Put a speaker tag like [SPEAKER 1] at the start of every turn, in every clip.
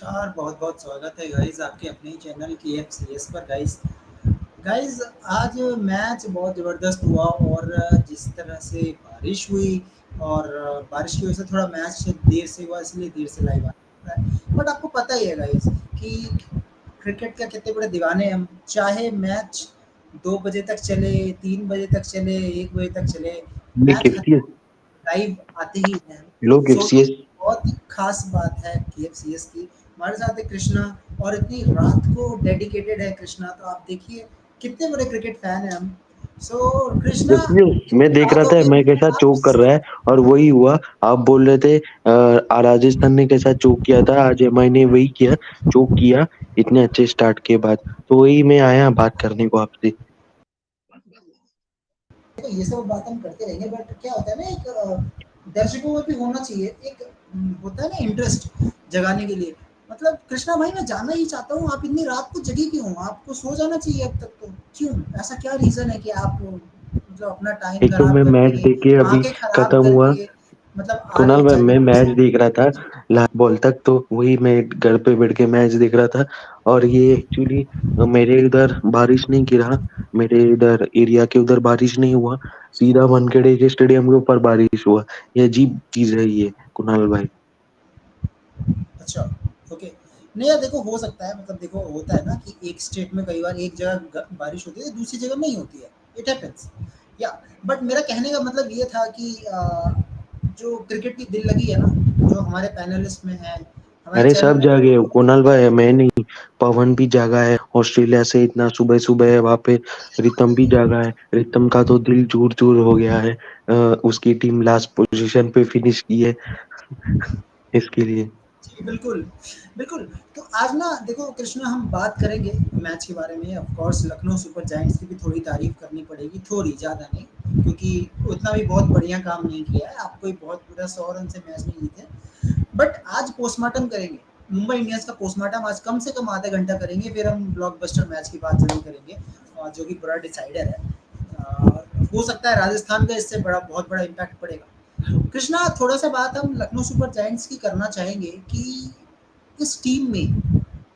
[SPEAKER 1] नमस्कार, बहुत-बहुत स्वागत है गाइस आपके अपने ही चैनल KFCS पर गाइस। गाइस आज मैच बहुत ज़बरदस्त हुआ और जिस तरह से बारिश हुई और बारिश की वजह से थोड़ा मैच देर से हुआ इसलिए देर से लाइव आ रहा है। बट आपको पता ही है गाइस कि क्रिकेट के कितने बड़े दीवाने हैं हम। चाहे मैच 2 बजे तक चले, 3 बजे तक चले, 1 बजे तक चले,
[SPEAKER 2] Look,
[SPEAKER 1] मैच
[SPEAKER 2] FCS,
[SPEAKER 1] लाइव आते ही हैं।
[SPEAKER 2] look,
[SPEAKER 1] सो
[SPEAKER 2] FCS,
[SPEAKER 1] बहुत ही खास बात है KFCS की। हमारे साथ है कृष्णा और इतनी रात को डेडिकेटेड है कृष्णा, तो आप देखिए कितने बड़े क्रिकेट फैन हैं हम। सो कृष्णा
[SPEAKER 2] FCS, मैं
[SPEAKER 1] इतनी
[SPEAKER 2] देख
[SPEAKER 1] रात
[SPEAKER 2] रहा
[SPEAKER 1] हो
[SPEAKER 2] था
[SPEAKER 1] गई
[SPEAKER 2] मैं कैसा
[SPEAKER 1] आप
[SPEAKER 2] चोक कर रहा है और वही हुआ। आप बोल रहे थे राजस्थान ने कैसा चोक किया था, आज एमआई ने वही किया, चोक किया इतने अच्छे स्टार्ट के बाद। तो वही मैं आया बात करने को आपसे।
[SPEAKER 1] तो ये सब बात हम करते रहेंगे बट क्या होता है ना एक दर्शकों में भी होना चाहिए एक होता है ना इंटरेस्ट जगाने के लिए। मतलब कृष्णा भाई मैं जानना ही चाहता हूँ आप इतनी रात को जगे क्यों? आपको सो जाना चाहिए अब तक तो। क्यों? ऐसा क्या रीज़न है कि आप मतलब अपना टाइम
[SPEAKER 2] एक तो
[SPEAKER 1] खराब
[SPEAKER 2] मैं मैच
[SPEAKER 1] करके,
[SPEAKER 2] देख के अभी
[SPEAKER 1] आँखें खराब
[SPEAKER 2] खत्म हुआ।
[SPEAKER 1] करके मतलब आ रहे
[SPEAKER 2] कुणाल
[SPEAKER 1] हो
[SPEAKER 2] भाई
[SPEAKER 1] जागने
[SPEAKER 2] मैं मैच
[SPEAKER 1] से?
[SPEAKER 2] देख रहा था लास्ट बॉल तक, तो वही मैं घर पे बैठ के मैच देख रहा था। और ये एक्चुअली मेरे इधर बारिश नहीं गिरा, मेरे इधर एरिया के उधर बारिश नहीं हुआ, सीधा वानखेड़े के स्टेडियम के ऊपर बारिश हुआ। ये अजीब चीज है ये कुणाल भाई।
[SPEAKER 1] अच्छा, ओके। नहीं यार देखो हो सकता है मतलब देखो होता है ना कि एक स्टेट में कई बार एक जगह बारिश होती है दूसरी जगह नहीं होती है। इट हैपेंस या बट मेरा कहने का मतलब ये था कि जो क्रिकेट की दिल लगी है ना जो हमारे पैनलिस्ट में है हमारे
[SPEAKER 2] अरे
[SPEAKER 1] चैनल
[SPEAKER 2] सब
[SPEAKER 1] में
[SPEAKER 2] जागे कुणाल भाई, मैं नहीं, पवन भी जागा है ऑस्ट्रेलिया से, इतना सुबह सुबह है वहां पे। रितम भी जागा है, रितम का तो दिल चूर चूर हो गया है। उसकी टीम लास्ट पोजीशन पे फिनिश की है इसके लिए।
[SPEAKER 1] जी, बिल्कुल, बिल्कुल। तो आज ना देखो कृष्णा हम बात करेंगे मैच के बारे में। Of course Lucknow super giants की भी थोड़ी तारीफ़ करनी पड़ेगी, थोड़ी ज़्यादा नहीं, क्योंकि उतना भी बहुत बढ़िया काम नहीं किया है। आप कोई बहुत पूरा 100 रन से मैच नहीं जीते। बट आज पोस्टमार्टम करेंगे। मुंबई इंडियंस का पोस्टमार्टम आज कम से कम आधा घंटा करेंगे, फिर हम ब्लॉकबस्टर मैच की बात ज़रूर करेंगे जो कि बड़ा डिसाइडर है। हो सकता है राजस्थान का इससे बड़ा बहुत बड़ा इम्पैक्ट पड़ेगा। कृष्णा थोड़ा सा बात हम लखनऊ सुपर जायंट्स की करना चाहेंगे कि इस टीम में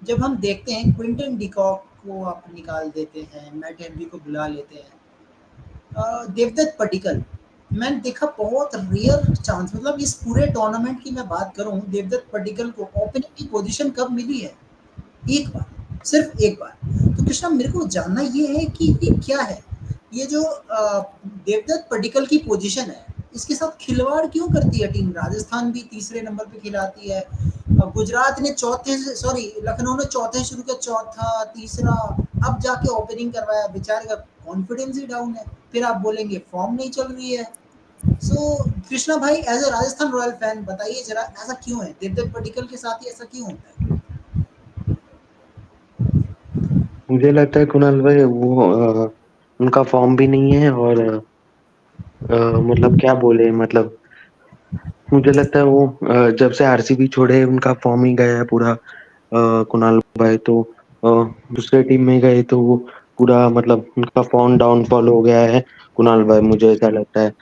[SPEAKER 1] जब हम देखते हैं क्विंटन डिकॉक को आप निकाल देते हैं, मैट हेनरी को बुला लेते हैं, देवदत्त पडिक्कल मैंने देखा बहुत रेयर चांस मतलब इस पूरे टूर्नामेंट की मैं बात करूं देवदत्त पडिक्कल को ओपनिंग की पोजीशन कब मिली है? एक बार, सिर्फ एक बार। तो कृष्णा मेरे को जानना ये है कि ये क्या है? ये जो देवदत्त पडिक्कल की पोजीशन है, इसके साथ खिलवाड़ क्यों करती है टीम? राजस्थान भी तीसरे नंबर पे खिलाती है। गुजरात ने चौथे से सॉरी लखनऊ ने चौथे शुरू किया, चौथा, तीसरा, अब जाके ओपनिंग करवाया। बेचारे का कॉन्फिडेंस ही डाउन है। फिर आप बोलेंगे फॉर्म नहीं चल रही है। सो कृष्णा भाई as a Rajasthan royal fan बताइए जरा ऐसा क्यों है? देवदत्त पडिक्कल के साथ ही ऐसा क्यों होता है?
[SPEAKER 2] मुझे लगता है कुणाल भाई वो उनका फॉर्म भी नहीं है और मतलब क्या बोले, मतलब मुझे लगता है वो जब से आरसीबी छोड़े उनका फॉर्म ही गया है पूरा। कुणाल भाई तो अ, दूसरे टीम में गए तो वो पूरा मतलब उनका फॉर्म डाउनफॉल हो गया है। कुणाल भाई मुझे ऐसा लगता है।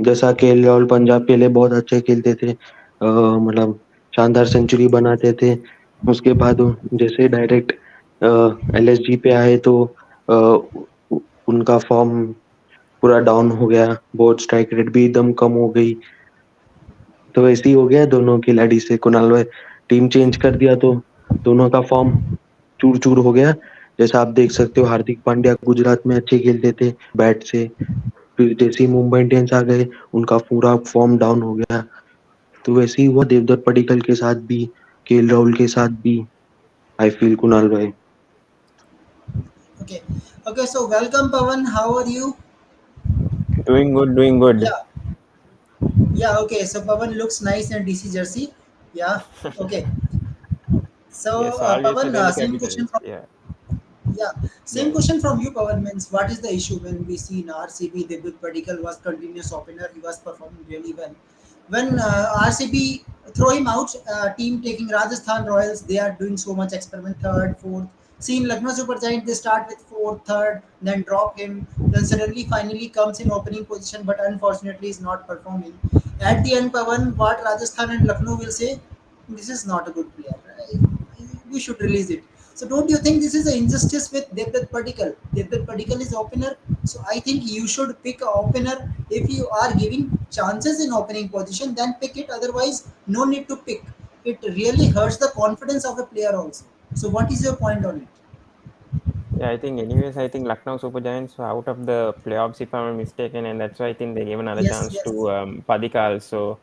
[SPEAKER 2] जैसा केएल राहुल पंजाब के लिए बहुत अच्छे खेलते थे, मतलब शानदार सेंचुरी बनाते थे। उसके बाद वो जैसे डायरेक्ट एलएसजी पे आए तो उनका फॉर्म पूरा डाउन हो गया, बहुत स्ट्राइक रेट भी एकदम कम हो गई। तो ऐसे ही हो गया दोनों खिलाड़ी से। कुणाल भाई टीम चेंज कर दिया तो दोनों का फॉर्म चूर चूर हो गया। जैसा आप देख सकते हो हार्दिक पांड्या गुजरात में अच्छे खेलते थे बैट से, फिर जैसे ही मुंबई इंडियंस आ गए उनका पूरा फॉर्म डाउन हो गया। तो वैसे ही हुआ देवदत्त पडिक्कल के साथ भी, केएल राहुल के साथ भी, आई फील कुणाल भाई।
[SPEAKER 1] Okay. Okay, so welcome Pawan. How are you?
[SPEAKER 3] Doing good, doing good.
[SPEAKER 1] Yeah. Yeah, okay. So Pawan looks nice in DC jersey. Yeah. Okay. So
[SPEAKER 3] Yes, always a
[SPEAKER 1] Pawan,
[SPEAKER 3] Delhi
[SPEAKER 1] same question
[SPEAKER 3] Capitals.
[SPEAKER 1] from
[SPEAKER 3] Yeah,
[SPEAKER 1] yeah, same
[SPEAKER 3] yes.
[SPEAKER 1] question from you, Pawan. Means what is the issue when we see in RCB? David Padikkal was continuous opener. He was performing really well. When RCB throw him out, team taking Rajasthan Royals, they are doing so much experiment, third, fourth. See in Lucknow Super Giant, they start with fourth, third, then drop him, then suddenly finally comes in opening position, but unfortunately is not performing. At the end, Pawan, what Rajasthan and Lucknow will say? this is not a good player. We should release it. So don't you think this is an injustice with Devdutt Padikkal? Devdutt Padikkal is opener, so I think you should pick a opener. If you are giving chances in opening position, then pick it. Otherwise, no need to pick. It really hurts the confidence of a player also. So what is your point on it?
[SPEAKER 3] Yeah, I think anyways, I think Lucknow Super Giants were out of the playoffs if I'm not mistaken, and that's why I think they gave another
[SPEAKER 1] Yes,
[SPEAKER 3] chance
[SPEAKER 1] yes.
[SPEAKER 3] to Padikkal. So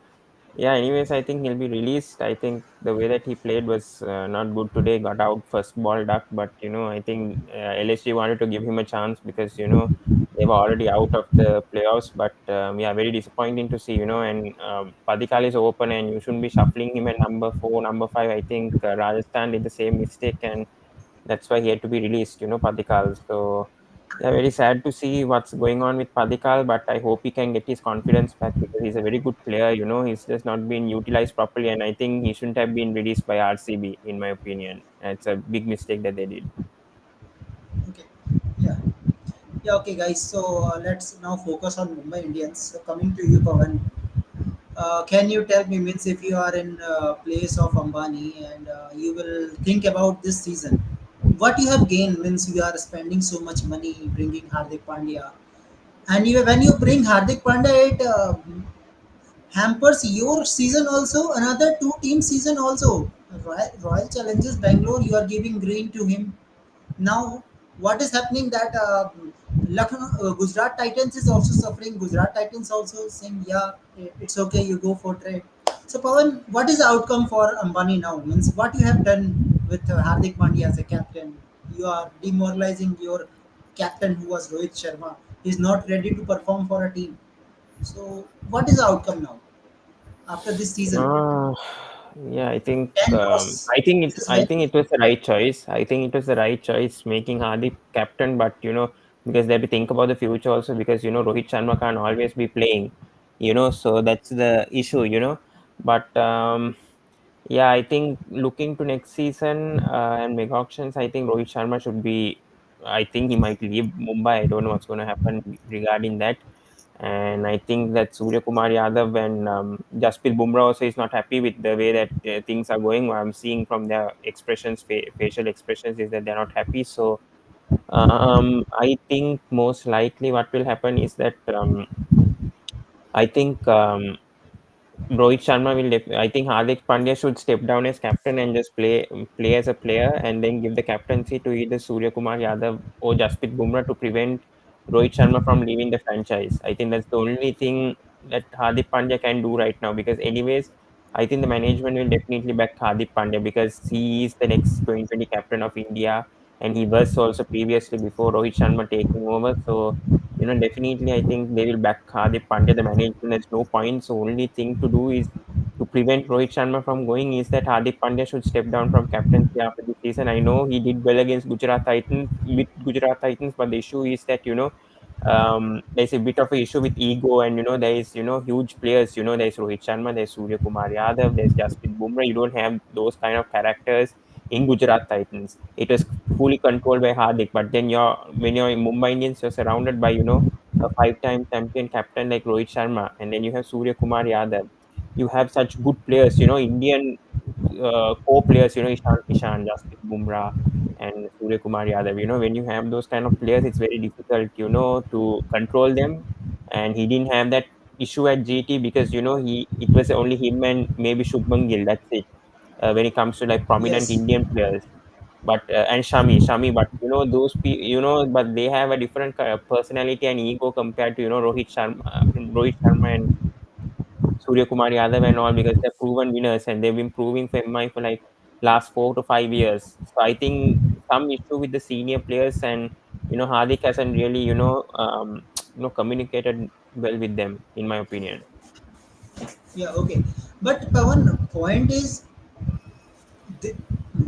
[SPEAKER 3] yeah, anyways, I think he'll be released. I think the way that he played was not good today. Got out first ball duck, but I think LSG wanted to give him a chance because they were already out of the playoffs. But yeah, very disappointing to see. And Padikal is open, and you shouldn't be shuffling him at number 4, number 5. I think Rajasthan did the same mistake, and that's why he had to be released. Padikal. So yeah, very sad to see what's going on with Padikal, but I hope he can get his confidence back because he's a very good player. He's just not been utilized properly, and I think he shouldn't have been released by RCB, in my opinion. It's a big mistake that they did.
[SPEAKER 1] Okay. Yeah. Yeah. Okay, guys. So let's now focus on Mumbai Indians. So coming to you, Pavan. Can you tell me, means if you are in place of Ambani and you will think about this season, what you have gained, means you are spending so much money bringing Hardik Pandya, and when you bring Hardik Pandya, it hampers your season also, another two team season also. Royal Challenges Bangalore, you are giving green to him. Now, what is happening that Lucknow, Gujarat Titans is also suffering. Gujarat Titans also saying, yeah, it's okay, you go for trade. So, Pawan, what is the outcome for Ambani now? Means what you have done with Hardik Pandya as a captain? You are demoralizing your captain who was Rohit Sharma. He's not ready to perform for a team. So, what is the outcome now after this season?
[SPEAKER 3] Uh, yeah, I think
[SPEAKER 1] 10
[SPEAKER 3] um,
[SPEAKER 1] loss.
[SPEAKER 3] I think
[SPEAKER 1] This
[SPEAKER 3] it
[SPEAKER 1] is
[SPEAKER 3] I
[SPEAKER 1] very
[SPEAKER 3] think it was the right choice. I think it was the right choice making Hardik captain, but because they have to think about the future also because Rohit Sharma can't always be playing, so that's the issue. But yeah, I think looking to next season and mega auctions, I think Rohit Sharma should be. I think he might leave Mumbai. I don't know what's going to happen regarding that. And I think that Surya Kumar Yadav and Jasprit Bumrah also is not happy with the way that things are going. What I'm seeing from their expressions, facial expressions, is that they're not happy. So I think most likely what will happen is that I think Rohit Sharma will. I think Hardik Pandya should step down as captain and just play as a player, and then give the captaincy to either Surya Kumar Yadav or Jasprit Bumrah to prevent Rohit Sharma from leaving the franchise. I think that's the only thing that Hardik Pandya can do right now because, anyways, I think the management will definitely back Hardik Pandya because he is the next 2020 captain of India, and he was also previously before Rohit Sharma taking over. So definitely, I think they will back Hardik Pandya, the management. There's no point. So, only thing to do is to prevent Rohit Sharma from going is that Hardik Pandya should step down from captaincy after this season. I know he did well against Gujarat Titans with Gujarat Titans, but the issue is that there's a bit of a issue with ego, and there is huge players. There's Rohit Sharma, there's Surya Kumar Yadav, there's Jasprit Bumrah. You don't have those kind of characters in Gujarat Titans. It was fully controlled by Hardik, but then when you're in Mumbai Indians, you're surrounded by a five-time champion captain like Rohit Sharma, and then you have Surya Kumar Yadav. You have such good players, Indian core players, Ishan Kishan, Jasprit Bumrah, and Surya Kumar Yadav. When you have those kind of players, it's very difficult, to control them. And he didn't have that issue at GT because it was only him and maybe Shubman Gill. That's it. When it comes to like prominent
[SPEAKER 1] yes.
[SPEAKER 3] Indian players, but and Shami, but but they have a different personality and ego compared to Rohit Sharma and Surya Kumar Yadav and all because they're proven winners and they've been proving for MI for like last 4 to 5 years. So I think some issue with the senior players and Hardik hasn't really communicated well with them in my opinion.
[SPEAKER 1] Yeah, okay. But Pawan, point is, th-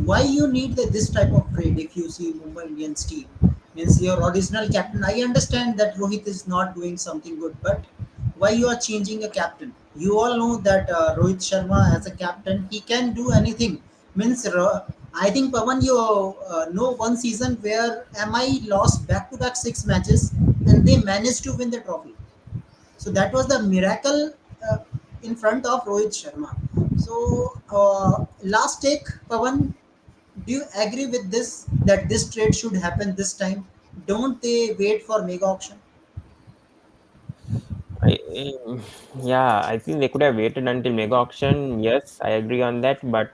[SPEAKER 1] why you need this type of trade if you see Mumbai Indians team? Means your original captain. I understand that Rohit is not doing something good, but why you are changing a captain? You all know that Rohit Sharma as a captain, he can do anything. Means I think Pawan, you know one season where MI lost back-to-back 6 matches and they managed to win the trophy. So that was the miracle uh, in front of Rohit Sharma. So, last take, Pavan. Do you agree with this that this trade should happen this time? Don't they wait for mega auction?
[SPEAKER 3] I, yeah, I think they could have waited until mega auction. Yes, I agree on that. But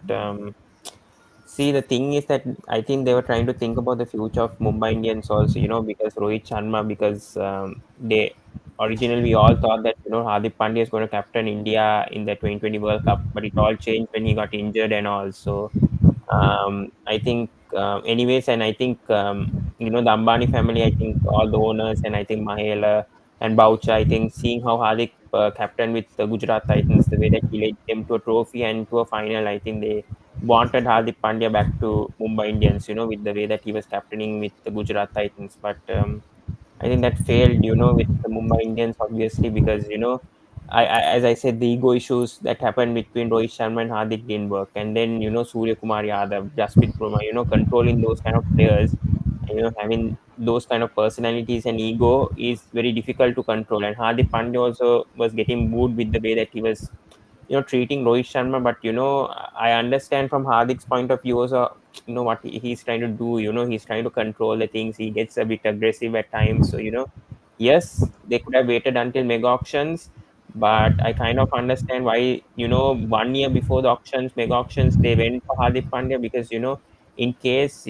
[SPEAKER 3] see, the thing is that I think they were trying to think about the future of Mumbai Indians also, because Rohit Sharma, because they originally we all thought that, Hardik Pandya is going to captain India in the 2020 World Cup, but it all changed when he got injured and all. So I think, anyways, and I think, the Ambani family, I think all the owners, and I think Mahela and Boucha, I think seeing how Hardik captain with the Gujarat Titans, the way that he led them to a trophy and to a final, I think they wanted Hardik Pandya back to Mumbai Indians, with the way that he was captaining with the Gujarat Titans. But I think that failed, with the Mumbai Indians, obviously, because, as I said, the ego issues that happened between Rohit Sharma and Hardik didn't work. And then, Surya Kumar Yadav, Jasprit Brumah, controlling those kind of players, and, having those kind of personalities and ego is very difficult to control. And Hardik Pandya also was getting booed with the way that he was, treating Rohit Sharma. But I understand from Hardik's point of view also, what he's trying to do. He's trying to control the things. He gets a bit aggressive at times. So yes, they could have waited until mega auctions, but I kind of understand why, 1 year before the auctions, mega auctions, they went for Hardik Pandya because in case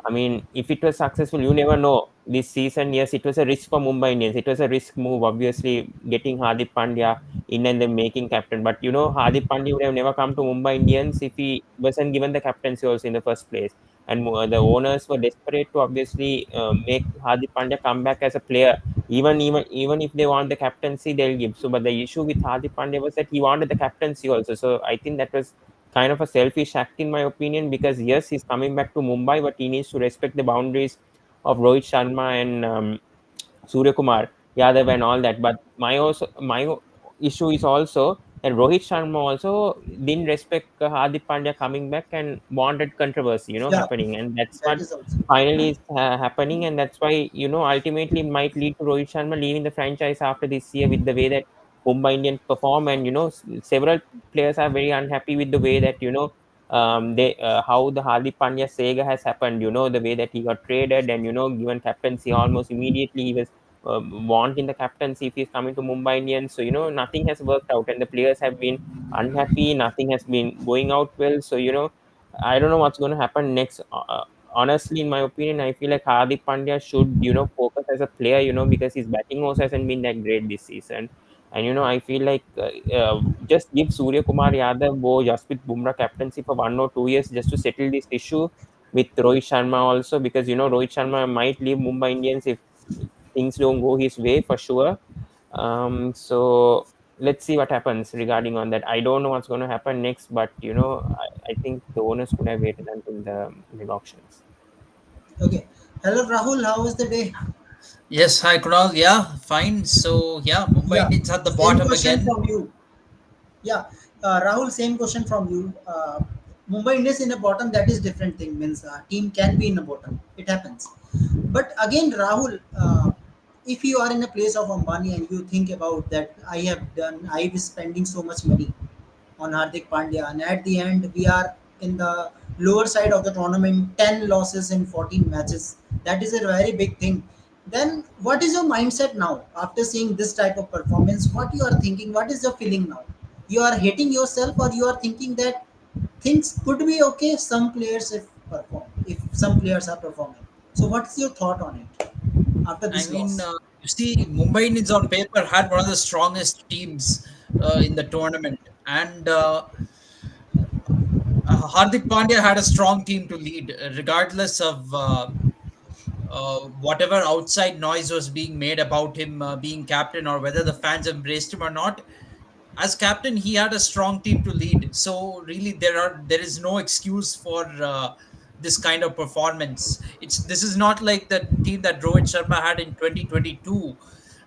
[SPEAKER 3] I mean, if it was successful, you never know. This season, yes, it was a risk for Mumbai Indians. It was a risk move, obviously, getting Hardik Pandya in and then making captain. But Hardik Pandya would have never come to Mumbai Indians if he wasn't given the captaincy also in the first place. And the owners were desperate to obviously make Hardik Pandya come back as a player. Even if they want the captaincy, they'll give. So, but the issue with Hardik Pandya was that he wanted the captaincy also. So I think that was kind of a selfish act in my opinion, because yes, he's coming back to Mumbai, but he needs to respect the boundaries of Rohit Sharma and Surya Kumar Yadav and all that. But my issue is also that Rohit Sharma also didn't respect Hardik Pandya coming back and wanted controversy,
[SPEAKER 1] Yeah,
[SPEAKER 3] happening, and that's
[SPEAKER 1] that
[SPEAKER 3] what
[SPEAKER 1] is also.
[SPEAKER 3] finally is happening, and that's why ultimately might lead to Rohit Sharma leaving the franchise after this year with the way that Mumbai Indians perform, and several players are very unhappy with the way that they how the Hardik Pandya saga has happened. The way that he got traded and given captaincy almost immediately. He was want in the captaincy if he's coming to Mumbai Indians. So nothing has worked out, and the players have been unhappy. Nothing has been going out well. So I don't know what's going to happen next. Honestly, in my opinion, I feel like Hardik Pandya should focus as a player. Because his batting also hasn't been that great this season. And I feel like just give Surya Kumar Yadav or Jasprit Bumrah captaincy for 1 or 2 years just to settle this issue with Rohit Sharma also, because Rohit Sharma might leave Mumbai Indians if things don't go his way for sure. So let's see what happens regarding on that. I don't know what's going to happen next, but I think the owners could have waited until the mid auctions.
[SPEAKER 1] Okay. Hello, Rahul. How was the day?
[SPEAKER 4] Yes, hi Kunal. Yeah, fine. So yeah, Mumbai
[SPEAKER 1] Yeah.
[SPEAKER 4] Indians at the
[SPEAKER 1] Same
[SPEAKER 4] bottom
[SPEAKER 1] question
[SPEAKER 4] again.
[SPEAKER 1] from you. Yeah, Rahul, same question from you. Mumbai Indians in the bottom, that is different thing. Means team can be in the bottom. It happens. But again, Rahul, if you are in a place of Ambani and you think about that, I was spending so much money on Hardik Pandya, and at the end we are in the lower side of the tournament, 10 losses in 14 matches. That is a very big thing. Then what is your mindset now after seeing this type of performance? What you are thinking? What is your feeling now? You are hating yourself, or you are thinking that things could be okay? Some players if some players are performing. So what's your thought on it after
[SPEAKER 4] I
[SPEAKER 1] this
[SPEAKER 4] mean,
[SPEAKER 1] loss?
[SPEAKER 4] you see, Mumbai Indians on paper had one of the strongest teams in the tournament, and Hardik Pandya had a strong team to lead, regardless of whatever outside noise was being made about him being captain, or whether the fans embraced him or not. As captain, he had a strong team to lead. So really, there is no excuse for this kind of performance. This is not like the team that Rohit Sharma had in 2022.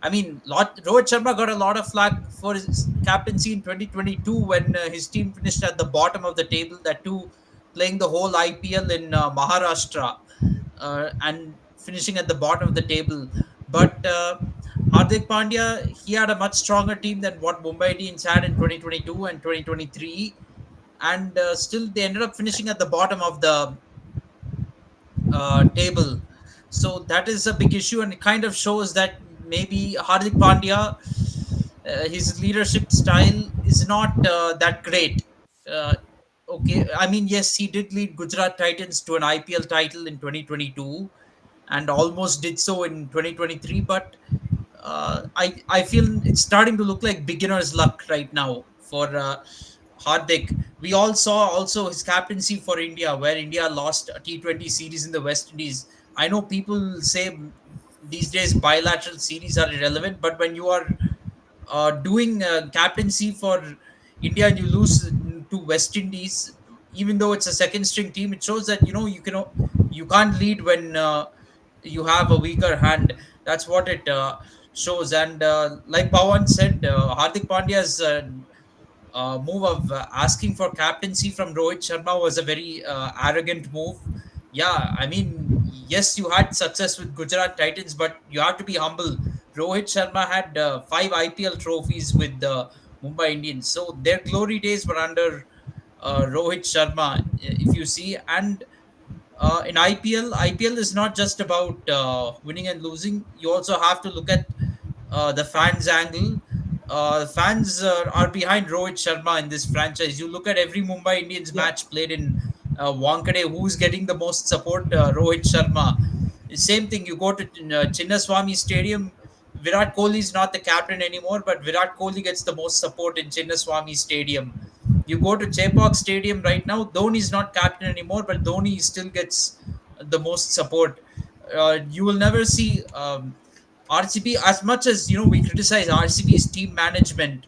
[SPEAKER 4] I mean, Rohit Sharma got a lot of flack for his captaincy in 2022 when his team finished at the bottom of the table. That too, playing the whole IPL in Maharashtra and finishing at the bottom of the table. But Hardik Pandya, he had a much stronger team than what Mumbai Indians had in 2022 and 2023, and still they ended up finishing at the bottom of the table. So that is a big issue, and it kind of shows that maybe Hardik Pandya, his leadership style is not that great. Uh, okay, I mean, yes, he did lead Gujarat Titans to an IPL title in 2022 and almost did so in 2023, but I feel it's starting to look like beginner's luck right now for Hardik. We all saw also his captaincy for India, where India lost a T20 series in the West Indies. I know people say these days bilateral series are irrelevant, but when you are doing captaincy for India and you lose to West Indies, even though it's a second string team, it shows that you can't lead when you have a weaker hand. That's what it shows. And like Pawan said, Hardik Pandya's move of asking for captaincy from Rohit Sharma was a very arrogant move. Yeah, I mean, yes, you had success with Gujarat Titans, but you have to be humble. Rohit Sharma had five IPL trophies with the Mumbai Indians, so their glory days were under Rohit Sharma, if you see. And in IPL is not just about winning and losing. You also have to look at the fans angle. Fans are behind Rohit Sharma in this franchise. You look at every Mumbai Indians
[SPEAKER 1] Yeah,
[SPEAKER 4] match played in Wankhede, who's getting the most support? Rohit Sharma. Same thing. You go to Chinnaswamy Stadium. Virat Kohli is not the captain anymore, but Virat Kohli gets the most support in Chinnaswamy Stadium. You go to Chepauk Stadium right now. Dhoni is not captain anymore, but Dhoni still gets the most support. You will never see RCB, as much as we criticize RCB's team management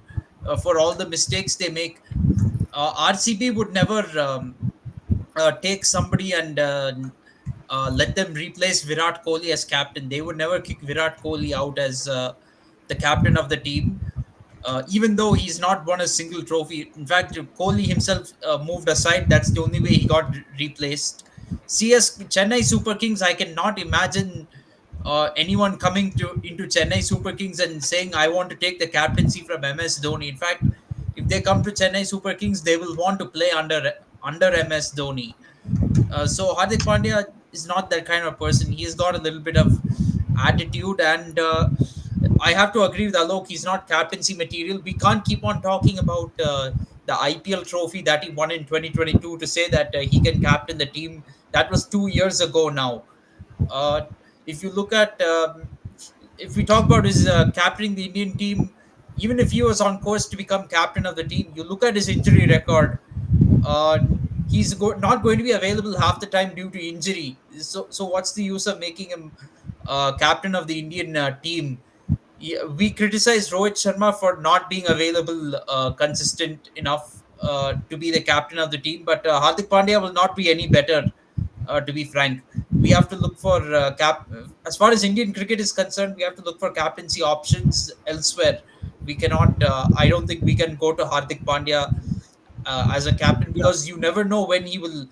[SPEAKER 4] for all the mistakes they make. RCB would never take somebody and let them replace Virat Kohli as captain. They would never kick Virat Kohli out as the captain of the team, even though he's not won a single trophy. In fact, Kohli himself moved aside. That's the only way he got replaced. Chennai Super Kings, I cannot imagine anyone coming to into Chennai Super Kings and saying, "I want to take the captaincy from MS Dhoni." In fact, if they come to Chennai Super Kings, they will want to play under MS Dhoni. So Hardik Pandya is not that kind of person. He has got a little bit of attitude, and I have to agree with Alok. He's not captaincy material. We can't keep on talking about the IPL trophy that he won in 2022 to say that he can captain the team. That was 2 years ago now. Uh, if you look at, if we talk about his captaining the Indian team, even if he was on course to become captain of the team, you look at his injury record. Uh, not going to be available half the time due to injury. So what's the use of making him captain of the Indian team? Yeah, we criticize Rohit Sharma for not being available consistent enough to be the captain of the team, but Hardik Pandya will not be any better. To be frank, we have to look for cap. As far as Indian cricket is concerned, we have to look for captaincy options elsewhere. We cannot. I don't think we can go to Hardik Pandya as a captain,
[SPEAKER 1] yeah,
[SPEAKER 4] because you never know when he will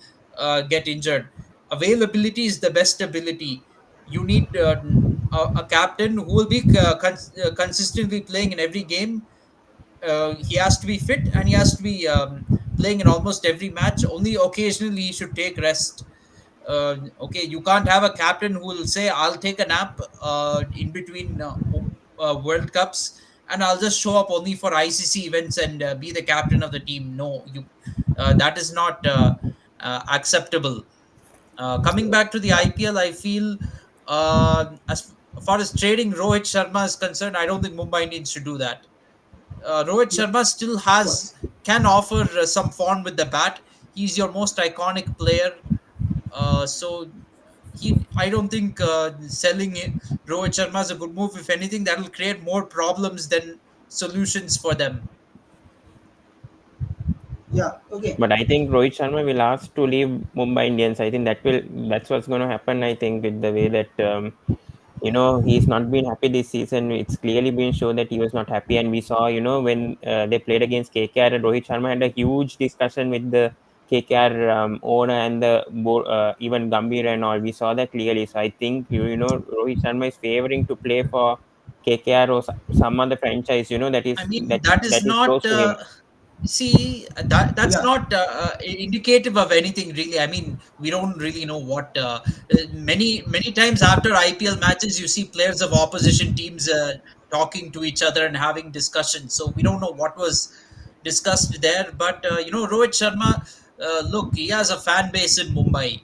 [SPEAKER 4] get injured. Availability is the best ability. You need a captain who will be consistently playing in every game. He has to be fit, and he has to be playing in almost every match. Only occasionally he should take rest. Okay, you can't have a captain who will say, "I'll take a nap in between World Cups, and I'll just show up only for ICC events and be the captain of the team." No, that is not acceptable. Coming back to the IPL, I feel as far as trading Rohit Sharma is concerned, I don't think Mumbai needs to do that. Rohit
[SPEAKER 1] yeah,
[SPEAKER 4] Sharma still
[SPEAKER 1] of
[SPEAKER 4] has
[SPEAKER 1] course.
[SPEAKER 4] can offer some form with the bat. He's your most iconic player. So I don't think selling Rohit Sharma is a good move. If anything, that will create more problems than solutions for them.
[SPEAKER 1] Yeah, okay.
[SPEAKER 3] But I think Rohit Sharma will ask to leave Mumbai Indians. I think that's what's going to happen. I think with the way that he's not been happy this season. It's clearly been shown that he was not happy, and we saw when they played against KKR, and Rohit Sharma had a huge discussion with the KKR owner and the even Gambhir and all. We saw that clearly. So I think Rohit Sharma is favoring to play for KKR or some other franchise, that
[SPEAKER 4] I
[SPEAKER 3] is
[SPEAKER 4] mean,
[SPEAKER 3] that
[SPEAKER 4] that
[SPEAKER 3] that
[SPEAKER 4] is
[SPEAKER 3] is
[SPEAKER 4] not.
[SPEAKER 3] close to him.
[SPEAKER 4] See, that's
[SPEAKER 1] Yeah,
[SPEAKER 4] not indicative of anything really. I mean, we don't really know what. Many times after IPL matches, you see players of opposition teams talking to each other and having discussions. So we don't know what was discussed there. But Rohit Sharma, look, he has a fan base in Mumbai,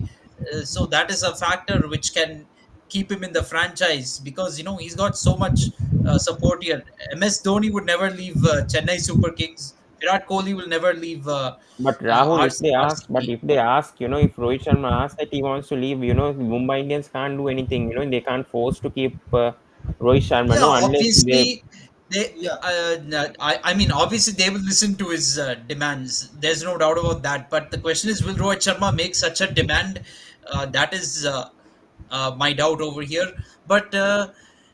[SPEAKER 4] so that is a factor which can keep him in the franchise because he's got so much support here. MS Dhoni would never leave Chennai Super Kings. Virat Kohli will never leave
[SPEAKER 3] But Rahul,
[SPEAKER 4] RCB.
[SPEAKER 3] if they ask, if Rohit Sharma asks that he wants to leave, Mumbai Indians can't do anything. They can't force to keep Rohit Sharma,
[SPEAKER 4] Yeah,
[SPEAKER 3] no, unless they.
[SPEAKER 4] obviously they.
[SPEAKER 1] yeah,
[SPEAKER 4] I mean, obviously they will listen to his demands. There's no doubt about that. But the question is, will Rohit Sharma make such a demand? That is my doubt over here. But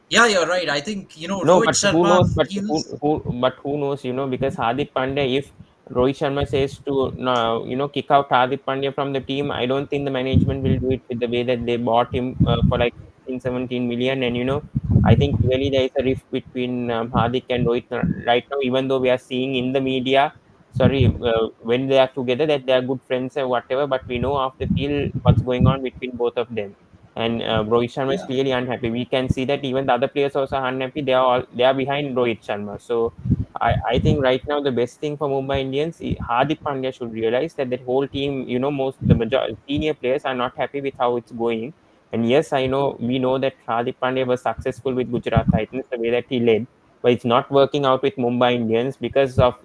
[SPEAKER 4] yeah, you're right. I think
[SPEAKER 3] No,
[SPEAKER 4] Rohit
[SPEAKER 3] but who
[SPEAKER 4] Sharma.
[SPEAKER 3] knows? But
[SPEAKER 4] He'll.
[SPEAKER 3] who knows? Because Hardik Pandya, if Rohit Sharma says to no, kick out Hardik Pandya from the team, I don't think the management will do it with the way that they bought him for like 16, 17 million. And I think really there is a rift between Hardik and Rohit right now. Even though we are seeing in the media, sorry, when they are together that they are good friends or whatever, but we know off the field what's going on between both of them. And Rohit Sharma is
[SPEAKER 1] yeah.
[SPEAKER 3] clearly unhappy. We can see that even the other players also are unhappy. They are behind Rohit Sharma. So I think right now the best thing for Mumbai Indians, Hardik Pandya should realize that the whole team, most the major senior players are not happy with how it's going. And yes, I know we know that Hardik Pandya was successful with Gujarat Titans the way that he led, but it's not working out with Mumbai Indians because of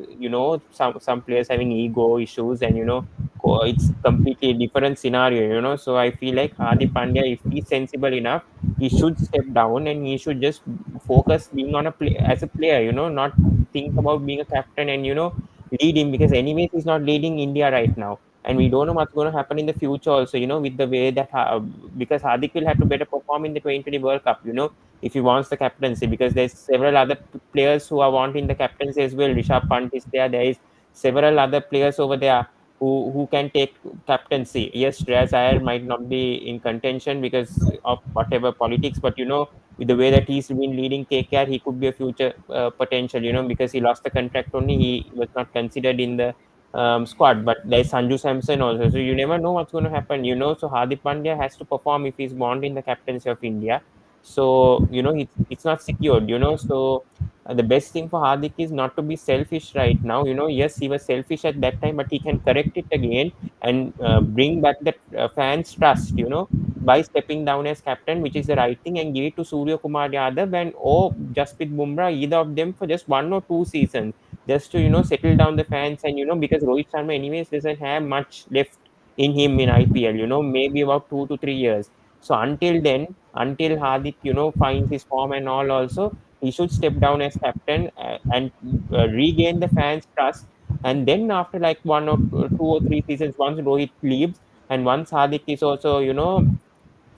[SPEAKER 3] some players having ego issues, and it's completely different scenario, so I feel like Hardik Pandya, if he's sensible enough, he should step down and he should just focus being on a play as a player, not think about being a captain and leading, because anyways he's not leading India right now, and we don't know what's going to happen in the future also, with the way that because Hardik will have to better perform in the 2020 World Cup, if he wants the captaincy, because there's several other players who are wanting the captaincy as well. Rishabh Pant is there is several other players over there who can take captaincy. Yes, Shreyas Iyer might not be in contention because of whatever politics, but with the way that he's been leading KKR, he could be a future potential. Because he lost the contract only, he was not considered in the squad. But there's Sanju Samson also, so you never know what's going to happen. So Hardik Pandya has to perform if he's wanting the captaincy of India. So it's not secured. So the best thing for Hardik is not to be selfish right now. Yes, he was selfish at that time, but he can correct it again and bring back the fans' trust, by stepping down as captain, which is the right thing, and give it to Surya Kumar Yadav and or Jasprit Bumrah, either of them for just 1 or 2 seasons, just to settle down the fans, and because Rohit Sharma anyways doesn't have much left in him in IPL, maybe about 2 to 3 years. So until then, until Hardik finds his form and all, also he should step down as captain and regain the fans' trust. And then after like 1 or 2 or 3 seasons, once Rohit leaves and once Hardik is also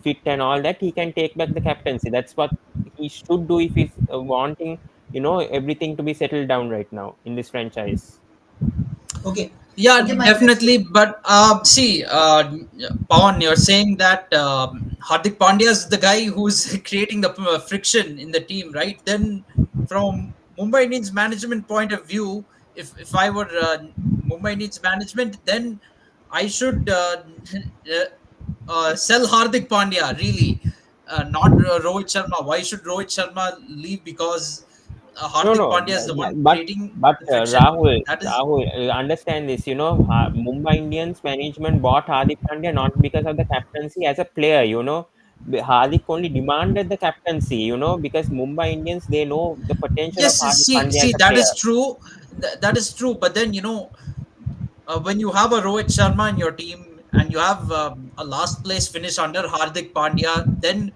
[SPEAKER 3] fit and all that, he can take back the captaincy. That's what he should do if he's wanting everything to be settled down right now in this franchise.
[SPEAKER 1] Okay,
[SPEAKER 4] Yeah,
[SPEAKER 1] okay. My next,
[SPEAKER 4] definitely. But see, Pawan, you're saying that Hardik Pandya is the guy who's creating the friction in the team, right? Then, from Mumbai Indians management point of view, if I were Mumbai Indians management, then I should sell Hardik Pandya. Really, not Rohit Sharma. Why should Rohit Sharma leave? Because
[SPEAKER 3] No,
[SPEAKER 4] Hardik
[SPEAKER 3] no,
[SPEAKER 4] Pandya is the one
[SPEAKER 3] but
[SPEAKER 4] creating
[SPEAKER 3] but
[SPEAKER 4] the friction.
[SPEAKER 3] Rahul,
[SPEAKER 4] That is.
[SPEAKER 3] understand this. Mumbai Indians management bought Hardik Pandya not because of the captaincy as a player. Hardik only demanded the captaincy. Because Mumbai Indians, they know the potential of
[SPEAKER 4] Yes,
[SPEAKER 3] Hardik Pandya as
[SPEAKER 4] see,
[SPEAKER 3] a
[SPEAKER 4] that
[SPEAKER 3] player.
[SPEAKER 4] is true. That is true. But then when you have a Rohit Sharma in your team and you have a last place finish under Hardik Pandya, then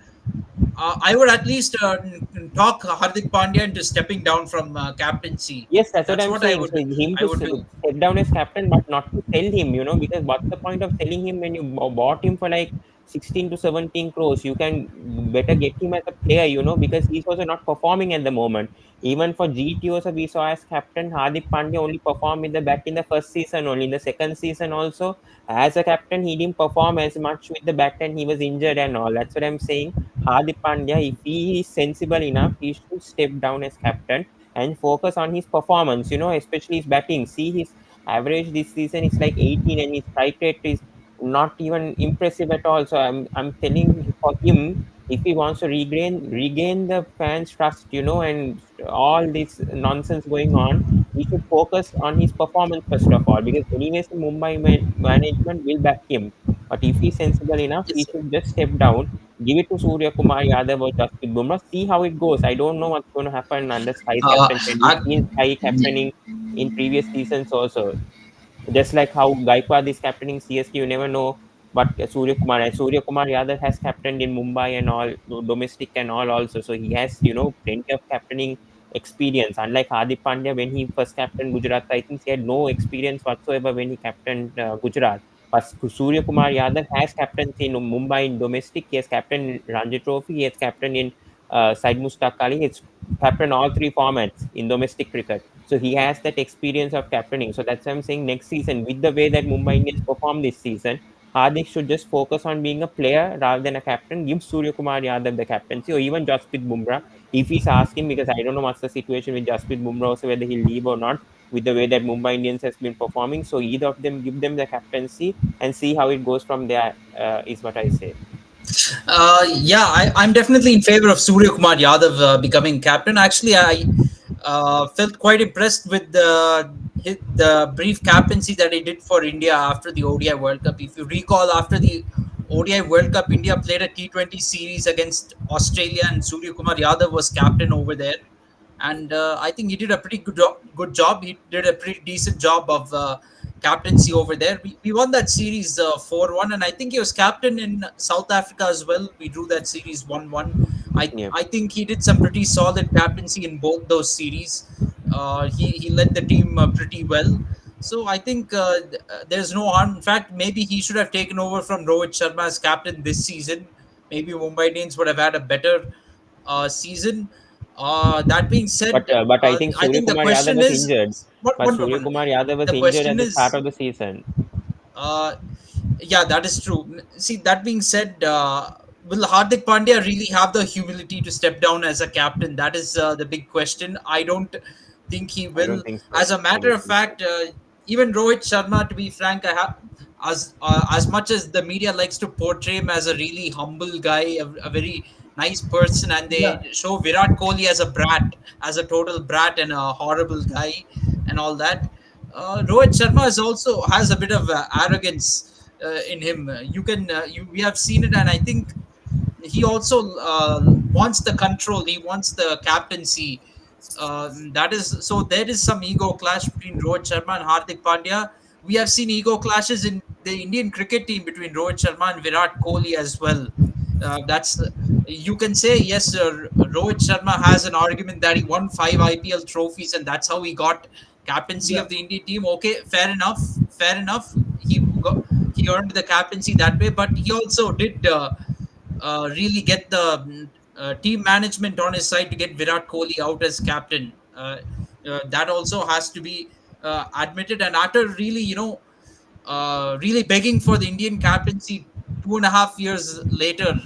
[SPEAKER 4] I would at least talk Hardik Pandya into stepping down from captaincy.
[SPEAKER 3] Yes, that's what
[SPEAKER 4] That's
[SPEAKER 3] I'm
[SPEAKER 4] what I
[SPEAKER 3] saying.
[SPEAKER 4] would
[SPEAKER 3] So him
[SPEAKER 4] I
[SPEAKER 3] to
[SPEAKER 4] would do.
[SPEAKER 3] step down as captain, but not to sell him. Because what's the point of selling him when you bought him for like 16 to 17 crores. You can better get him as a player, because he's also not performing at the moment. Even for GT also, we saw as captain, Hardik Pandya only performed with the bat in the first season only. In the second season also, as a captain, he didn't perform as much with the bat and he was injured and all. That's what I'm saying. Hardik Pandya, if he is sensible enough, he should step down as captain and focus on his performance, especially his batting. See, his average this season is like 18 and his strike rate is not even impressive at all. So I'm telling for him, if he wants to regain the fans' trust, and all this nonsense going on, he should focus on his performance first of all. Because anyways, the Mumbai management will back him. But if he's sensible enough, he
[SPEAKER 4] Yes,
[SPEAKER 3] should just step down, give it to Surya Kumar Yadav or Jasprit Bumrah, see how it goes. I don't know what's going to happen under Sky's
[SPEAKER 4] uh,
[SPEAKER 3] captaincy. We've
[SPEAKER 4] I,
[SPEAKER 3] seen Sky captaining in previous seasons also. Just like how Gaikwad is captaining CSK, you never know. But Surya Kumar Yadav has captained in Mumbai and all, domestic and all also. So he has, plenty of captaining experience. Unlike Hardik Pandya, when he first captained Gujarat, I think he had no experience whatsoever when he captained Gujarat. But Surya Kumar Yadav has captained in Mumbai in domestic. He has captained in Ranji Trophy. He has captained in Said Mushtaq Ali. He's captained all three formats in domestic cricket. So he has that experience of captaining. So that's why I'm saying next season, with the way that Mumbai Indians perform this season, Hardik should just focus on being a player rather than a captain. Give Surya Kumar Yadav the captaincy, or even Jasprit Bumrah if he's asking, because I don't know what's the situation with Jasprit Bumrah also, whether he'll leave or not, with the way that Mumbai Indians has been performing. So either of them, give them the captaincy and see how it goes from there. Is what I say.
[SPEAKER 4] yeah, I'm definitely in favor of Surya Kumar Yadav becoming captain. Actually, I felt quite impressed with the brief captaincy that he did for India after the ODI World Cup. If you recall, after the ODI World Cup, India played a T20 series against Australia, and Surya Kumar Yadav was captain over there. And I think he did a pretty good job. He did a pretty decent job of captaincy over there. We won that series 4-1, and I think he was captain in South Africa as well. We drew that series 1-1.
[SPEAKER 3] Yeah.
[SPEAKER 4] I think he did some pretty solid captaincy in both those series. He led the team pretty well. So I think there's no harm. In fact, maybe he should have taken over from Rohit Sharma as captain this season. Maybe Mumbai Indians would have had a better season. That being said,
[SPEAKER 3] But I think
[SPEAKER 4] I
[SPEAKER 3] Surya
[SPEAKER 4] think the
[SPEAKER 3] Kumar Yadav
[SPEAKER 4] question
[SPEAKER 3] was
[SPEAKER 4] is
[SPEAKER 3] injured. But Surya
[SPEAKER 4] one.
[SPEAKER 3] Kumar Yadav was
[SPEAKER 4] The
[SPEAKER 3] injured at
[SPEAKER 4] question
[SPEAKER 3] the start
[SPEAKER 4] is,
[SPEAKER 3] of the season.
[SPEAKER 4] uh, yeah, that is true. See, that being said, will Hardik Pandya really have the humility to step down as a captain? That is the big question. I don't think he
[SPEAKER 3] I don't
[SPEAKER 4] will.
[SPEAKER 3] think so.
[SPEAKER 4] As a
[SPEAKER 3] I
[SPEAKER 4] matter
[SPEAKER 3] don't
[SPEAKER 4] of
[SPEAKER 3] think so.
[SPEAKER 4] fact, even Rohit Sharma, to be frank, as much as the media likes to portray him as a really humble guy, a very nice person, and
[SPEAKER 1] Yeah,
[SPEAKER 4] they show Virat Kohli as a brat, as a total brat and a horrible guy, and all that. Rohit Sharma is also has a bit of arrogance in him. We have seen it, and I think he also wants the control. He wants the captaincy. That is so. There is some ego clash between Rohit Sharma and Hardik Pandya. We have seen ego clashes in the Indian cricket team between Rohit Sharma and Virat Kohli as well. That's You can say yes. Rohit Sharma has an argument that he won 5 IPL trophies, and that's how he got captaincy
[SPEAKER 1] yeah,
[SPEAKER 4] of the Indian team. Okay, fair enough. Fair enough. He earned the captaincy that way, but he also did. Really get the team management on his side to get Virat Kohli out as captain. That also has to be admitted. And after really, really begging for the Indian captaincy 2.5 years later,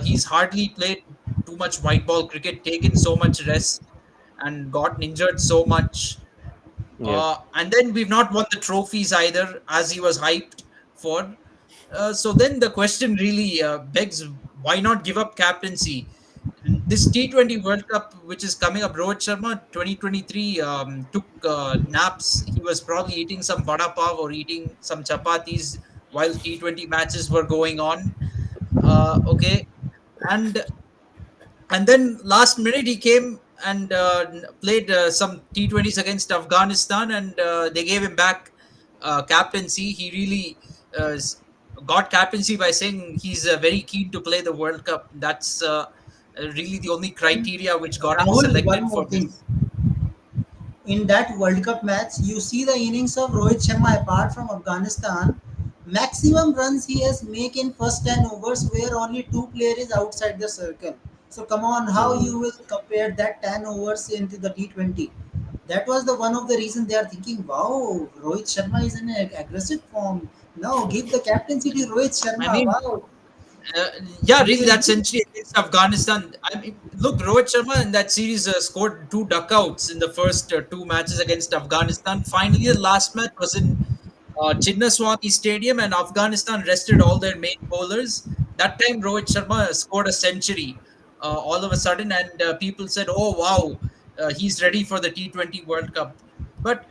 [SPEAKER 4] he's hardly played too much white ball cricket, taken so much rest, and gotten injured so much.
[SPEAKER 3] Yeah.
[SPEAKER 4] And then we've not won the trophies either, as he was hyped for. So then the question really begs, why not give up captaincy? This T20 World Cup, which is coming up, Rohit Sharma 2023 took naps. He was probably eating some vada pav or eating some chapatis while T20 matches were going on. Okay. And then last minute he came and played some T20s against Afghanistan, and they gave him back captaincy. He really got captaincy by saying he's very keen to play the World Cup. That's really the only criteria which got him
[SPEAKER 1] Rahul, one
[SPEAKER 4] selected
[SPEAKER 1] more
[SPEAKER 4] for
[SPEAKER 1] thing.
[SPEAKER 4] this.
[SPEAKER 1] In that World Cup match, you see the innings of Rohit Sharma apart from Afghanistan. maximum runs he has make in first 10 overs where only two players is outside the circle. So come on, how
[SPEAKER 3] Hmm.
[SPEAKER 1] you will compare that 10 overs into the T20? That was the one of the reason they are thinking, wow, Rohit Sharma is in an aggressive form. Now give the captaincy to Rohit
[SPEAKER 4] I
[SPEAKER 1] Sharma.
[SPEAKER 4] mean,
[SPEAKER 1] Wow,
[SPEAKER 4] Uh, yeah,
[SPEAKER 1] he
[SPEAKER 4] really,
[SPEAKER 1] will
[SPEAKER 4] that
[SPEAKER 1] be.
[SPEAKER 4] century against Afghanistan. I mean, look, Rohit Sharma in that series scored two duckouts in the first two matches against Afghanistan. Finally, the last match was in Chinnaswamy Stadium, and Afghanistan rested all their main bowlers. That time, Rohit Sharma scored a century all of a sudden, and people said, "Oh wow, he's ready for the T20 World Cup." But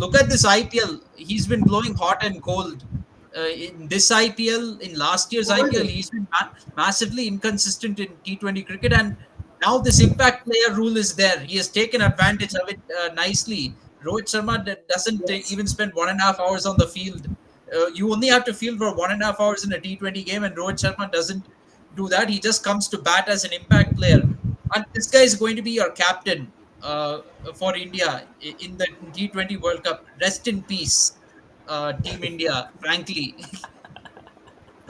[SPEAKER 4] look at this IPL; he's been blowing hot and cold. In this IPL, in last year's IPL,
[SPEAKER 1] Cold.
[SPEAKER 4] he's been massively inconsistent in T20 cricket, and now this impact player rule is there. He has taken advantage of it nicely. Rohit Sharma doesn't
[SPEAKER 1] Yes.
[SPEAKER 4] even spend 1.5 hours on the field. You only have to field for 1.5 hours in a T20 game, and Rohit Sharma doesn't do that. He just comes to bat as an impact player. And this guy is going to be your captain for India in the T20 World Cup. Rest in peace, Team India, frankly.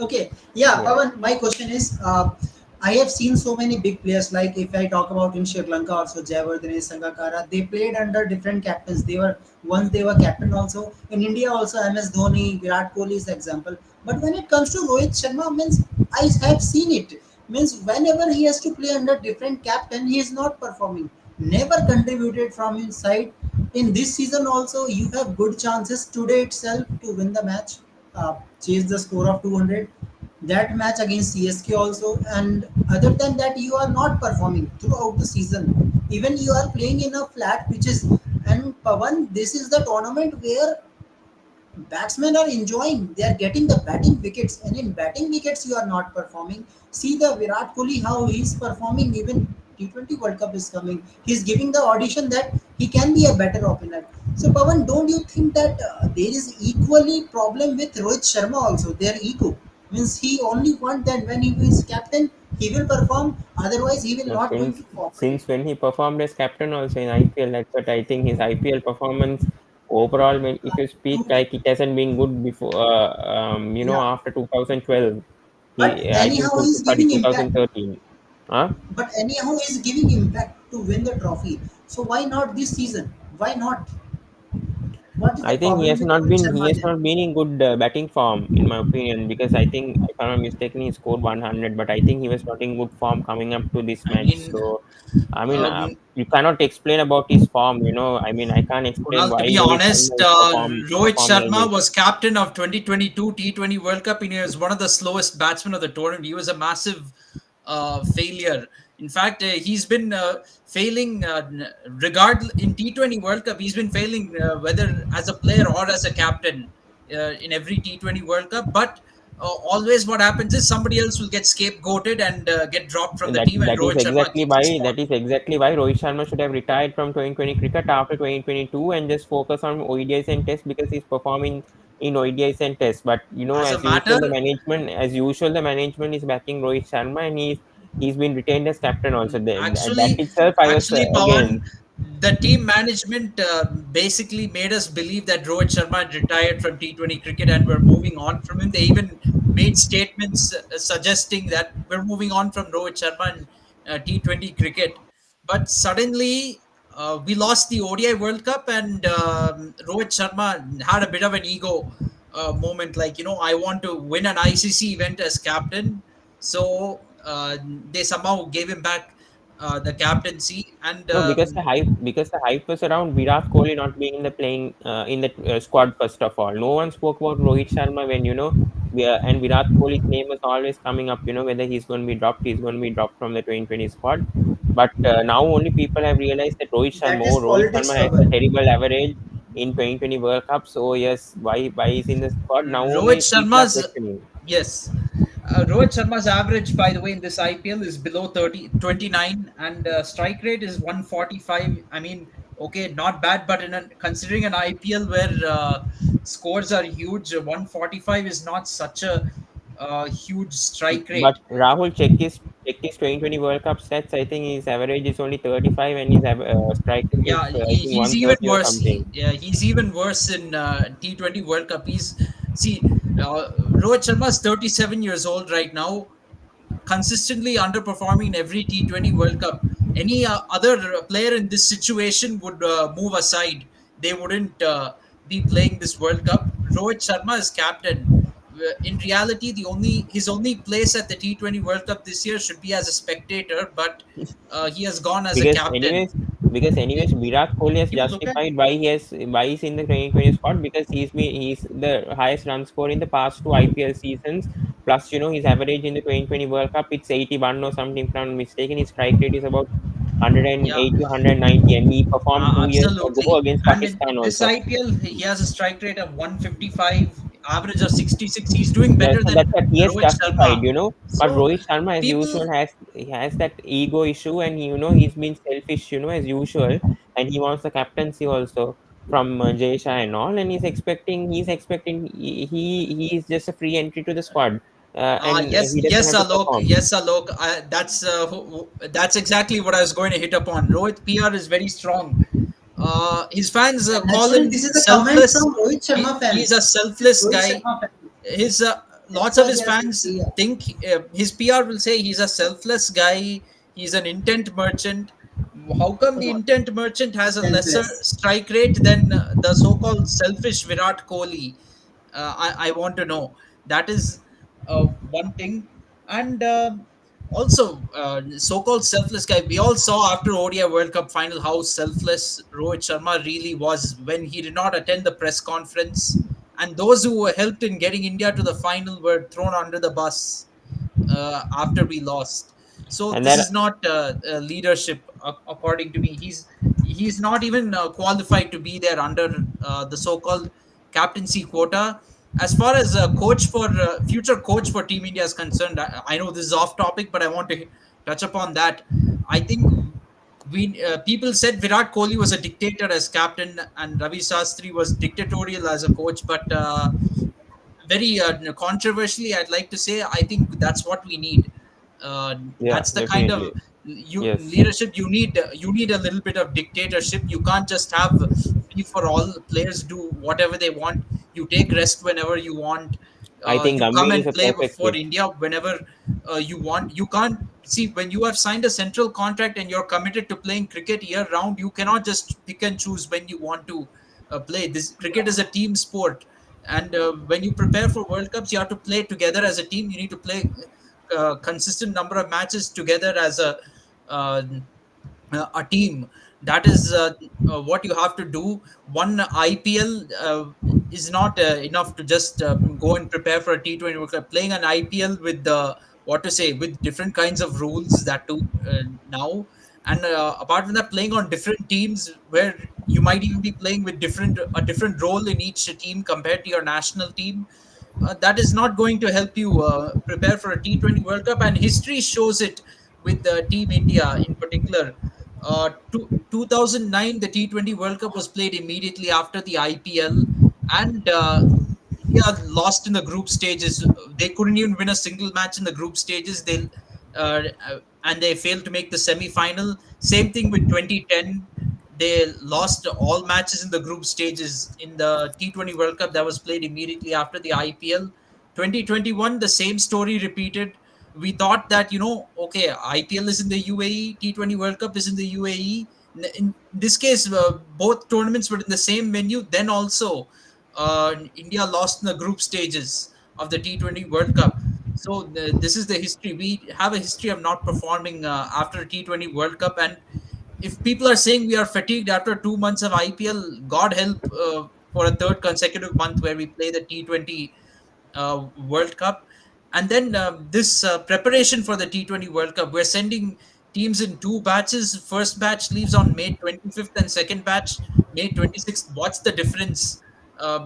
[SPEAKER 1] Okay, yeah,
[SPEAKER 3] Yeah.
[SPEAKER 1] Pawan, my question is, I have seen so many big players, like if I talk about in Sri Lanka also, Jayawardene, Sangakkara, they played under different captains. Once they were captain also. In India also, MS Dhoni, Virat Kohli is example. But when it comes to Rohit Sharma, means I have seen it. Means whenever he has to play under different captain, he is not performing. Never contributed from his side. In this season also, you have good chances today itself to win the match, chase the score of 200. That match against CSK also, and other than that, you are not performing throughout the season. Even you are playing in a flat pitches. And Pavan, this is the tournament where batsmen are enjoying. They are getting the batting wickets, and in batting wickets, you are not performing. See the Virat Kohli how he is performing. Even T20 World Cup is coming. He's giving the audition that he can be a better opener. So Pawan, don't you think that there is equally problem with Rohit Sharma also? Their ego means he only want that when he is captain, he will perform. Otherwise, he will
[SPEAKER 3] No,
[SPEAKER 1] not going to
[SPEAKER 3] since
[SPEAKER 1] cooperate.
[SPEAKER 3] when he performed as captain also in IPL, that's what I think his IPL performance overall, if you speak,
[SPEAKER 1] To,
[SPEAKER 3] like it hasn't been good before,
[SPEAKER 1] yeah,
[SPEAKER 3] after 2012.
[SPEAKER 1] but
[SPEAKER 3] I think,
[SPEAKER 1] anyhow, he's
[SPEAKER 3] sorry,
[SPEAKER 1] giving impact.
[SPEAKER 3] 2013. Huh?
[SPEAKER 1] But anyhow is giving impact to win the trophy. So why not this season? Why not? What is the
[SPEAKER 3] I think
[SPEAKER 1] problem with Rohit
[SPEAKER 3] he
[SPEAKER 1] Sharma
[SPEAKER 3] has
[SPEAKER 1] then?
[SPEAKER 3] not been in good batting form in my opinion, because I think if I'm not mistaken he scored 100, but I think he was not in good form coming up to this
[SPEAKER 4] I
[SPEAKER 3] match.
[SPEAKER 4] mean,
[SPEAKER 3] So I mean,
[SPEAKER 4] um,
[SPEAKER 3] you cannot explain about his form. I mean, I can't explain
[SPEAKER 4] Kunal, to
[SPEAKER 3] why
[SPEAKER 4] be
[SPEAKER 3] Rohit
[SPEAKER 4] honest,
[SPEAKER 3] Sharma is
[SPEAKER 4] Rohit
[SPEAKER 3] performing like
[SPEAKER 4] Sharma
[SPEAKER 3] this.
[SPEAKER 4] was captain of 2022 T20 World Cup, and he was one of the slowest batsmen of the tournament. He was a massive failure. In fact, he's been failing in T20 World Cup. He's been failing whether as a player or as a captain in every T20 World Cup. But always, what happens is somebody else will get scapegoated and get dropped from the
[SPEAKER 3] That
[SPEAKER 4] team, and Rohit Sharma takes the spot.
[SPEAKER 3] that is exactly why Rohit Sharma should have retired from 2020 cricket after 2022 and just focus on ODIs and tests, because he's performing in ODIs and tests. But
[SPEAKER 4] As a
[SPEAKER 3] as
[SPEAKER 4] matter,
[SPEAKER 3] usual, the management is backing Rohit Sharma, and he's been retained as captain also. That
[SPEAKER 4] Actually,
[SPEAKER 3] itself, I was
[SPEAKER 4] Pawan,
[SPEAKER 3] again.
[SPEAKER 4] the team management basically made us believe that Rohit Sharma had retired from T20 cricket and we're moving on from him. They even made statements suggesting that we're moving on from Rohit Sharma in T20 cricket. But suddenly, we lost the ODI World Cup, and Rohit Sharma had a bit of an ego moment. Like, I want to win an ICC event as captain. So they somehow gave him back the captaincy, and
[SPEAKER 3] No, because the hype was around Virat Kohli not being in the playing in the squad first of all. No one spoke about Rohit Sharma when and Virat Kohli's name was always coming up. Whether he's going to be dropped from the 2020 squad. But now only people have realized that
[SPEAKER 1] That is
[SPEAKER 3] Rohit
[SPEAKER 1] politics,
[SPEAKER 3] Sharma has a
[SPEAKER 1] Pawan.
[SPEAKER 3] terrible average in 2020 World Cup. So yes, why he's in the squad now?
[SPEAKER 4] Rohit
[SPEAKER 3] Only people are
[SPEAKER 4] Sharma's
[SPEAKER 3] questioning.
[SPEAKER 4] yes. Rohit Sharma's average, by the way, in this IPL is below 29, and strike rate is 145. I mean, okay, not bad, but considering an IPL where scores are huge, 145 is not such a huge strike
[SPEAKER 3] But
[SPEAKER 4] rate.
[SPEAKER 3] Rahul, check his 2020 World Cup stats. I think his average is only 35 and his strike rate is
[SPEAKER 4] Yeah,
[SPEAKER 3] I think
[SPEAKER 4] he's even
[SPEAKER 3] 130 or
[SPEAKER 4] worse.
[SPEAKER 3] something.
[SPEAKER 4] Yeah, he's even worse in T20 World Cup. See. Uh, Rohit Sharma is 37 years old right now, consistently underperforming in every T20 World Cup. Any other player in this situation would move aside. They wouldn't be playing this World Cup. Rohit Sharma is captain. In reality, the only his only place at the T20 World Cup this year should be as a spectator, but he has gone as a
[SPEAKER 3] because
[SPEAKER 4] captain.
[SPEAKER 3] anyways because anyways Virat Kohli has
[SPEAKER 4] If you look at
[SPEAKER 3] justified why he's in the 2020 squad, because he's the highest run scorer in the past two IPL seasons. Plus, his average in the 2020 World Cup, it's 81 or something, if I'm not mistaken. His strike rate is about
[SPEAKER 4] yeah,
[SPEAKER 3] 180 190, and he performed 2 years ago
[SPEAKER 4] absolutely.
[SPEAKER 3] against
[SPEAKER 4] And in
[SPEAKER 3] Pakistan
[SPEAKER 4] this
[SPEAKER 3] also.
[SPEAKER 4] IPL, he has a strike rate of 155, average of 66. He's doing better
[SPEAKER 3] So
[SPEAKER 4] than
[SPEAKER 3] that's what he has
[SPEAKER 4] Rohit
[SPEAKER 3] justified,
[SPEAKER 4] Sharma.
[SPEAKER 3] But
[SPEAKER 4] So
[SPEAKER 3] Rohit Sharma, as
[SPEAKER 4] people,
[SPEAKER 3] usual, has that ego issue, and he's been selfish, as usual, and he wants the captaincy also from Jay Shah and all, and he's expecting he is just a free entry to the squad, and
[SPEAKER 4] yes,
[SPEAKER 3] he doesn't
[SPEAKER 4] yes,
[SPEAKER 3] have to
[SPEAKER 4] Alok,
[SPEAKER 3] perform.
[SPEAKER 4] yes, Alok. That's exactly what I was going to hit upon. Rohit PR is very strong. His fans
[SPEAKER 1] And
[SPEAKER 4] call
[SPEAKER 1] naturally,
[SPEAKER 4] him
[SPEAKER 1] this is a comment
[SPEAKER 4] selfless.
[SPEAKER 1] from Rohit Sharma
[SPEAKER 4] He's a
[SPEAKER 1] fans. This is
[SPEAKER 4] selfless
[SPEAKER 1] Rohit
[SPEAKER 4] guy.
[SPEAKER 1] Sharma fan.
[SPEAKER 4] His
[SPEAKER 1] That's
[SPEAKER 4] Lots of
[SPEAKER 1] why
[SPEAKER 4] his
[SPEAKER 1] he has this
[SPEAKER 4] fans
[SPEAKER 1] fear.
[SPEAKER 4] think his PR will say he's a selfless guy. He's an intent merchant. How come
[SPEAKER 1] Come
[SPEAKER 4] the
[SPEAKER 1] on,
[SPEAKER 4] intent merchant has a lesser
[SPEAKER 1] senseless.
[SPEAKER 4] strike rate than the so-called selfish Virat Kohli? I want to know. That is one thing. And also, so-called selfless guy. We all saw after ODI World Cup final how selfless Rohit Sharma really was when he did not attend the press conference, and those who were helped in getting India to the final were thrown under the bus after we lost. So
[SPEAKER 3] And
[SPEAKER 4] this
[SPEAKER 3] that
[SPEAKER 4] is not leadership, according to me. He's not even qualified to be there under the so-called captaincy quota. As far as future coach for Team India is concerned, I know this is off topic, but I want to touch upon that. I think we people said Virat Kohli was a dictator as captain and Ravi Shastri was dictatorial as a coach, but very controversially, I'd like to say I think that's what we need.
[SPEAKER 3] Yeah,
[SPEAKER 4] That's the kind of
[SPEAKER 3] definitely. Yes.
[SPEAKER 4] leadership you need. You need a little bit of dictatorship. You can't just have free for all. Players do whatever they want. You take rest whenever you want.
[SPEAKER 3] I think
[SPEAKER 4] You come
[SPEAKER 3] Gambhir is
[SPEAKER 4] and
[SPEAKER 3] a
[SPEAKER 4] play
[SPEAKER 3] perfect
[SPEAKER 4] for
[SPEAKER 3] fit.
[SPEAKER 4] India whenever you want. You can't see when you have signed a central contract and you're committed to playing cricket year round. You cannot just pick and choose when you want to play. This cricket is a team sport, and when you prepare for World Cups, you have to play together as a team. You need to play consistent number of matches together as uh, a team. That is what you have to do. One IPL is not enough to just go and prepare for a T20 World Cup. Playing an IPL with the what to say with different kinds of rules that too now. And apart from that, playing on different teams where you might even be playing with different role in each team compared to your national team, that is not going to help you prepare for a T20 World Cup. And history shows it with Team India in particular. 2009, the T20 World Cup was played immediately after the IPL, and India lost in the group stages. They couldn't even win a single match in the group stages. And they failed to make the semi-final. Same thing with 2010. They lost all matches in the group stages in the T20 World Cup that was played immediately after the IPL. 2021, the same story repeated. We thought that, okay, IPL is in the UAE, T20 World Cup is in the UAE. In this case, both tournaments were in the same venue. Then also, India lost in the group stages of the T20 World Cup. So this is the history. We have a history of not performing after a T20 World Cup. And if people are saying we are fatigued after 2 months of IPL, God help for a third consecutive month where we play the T20 World Cup. And then this preparation for the T20 World Cup, we're sending teams in two batches. First batch leaves on May 25th and second batch May 26th. What's the difference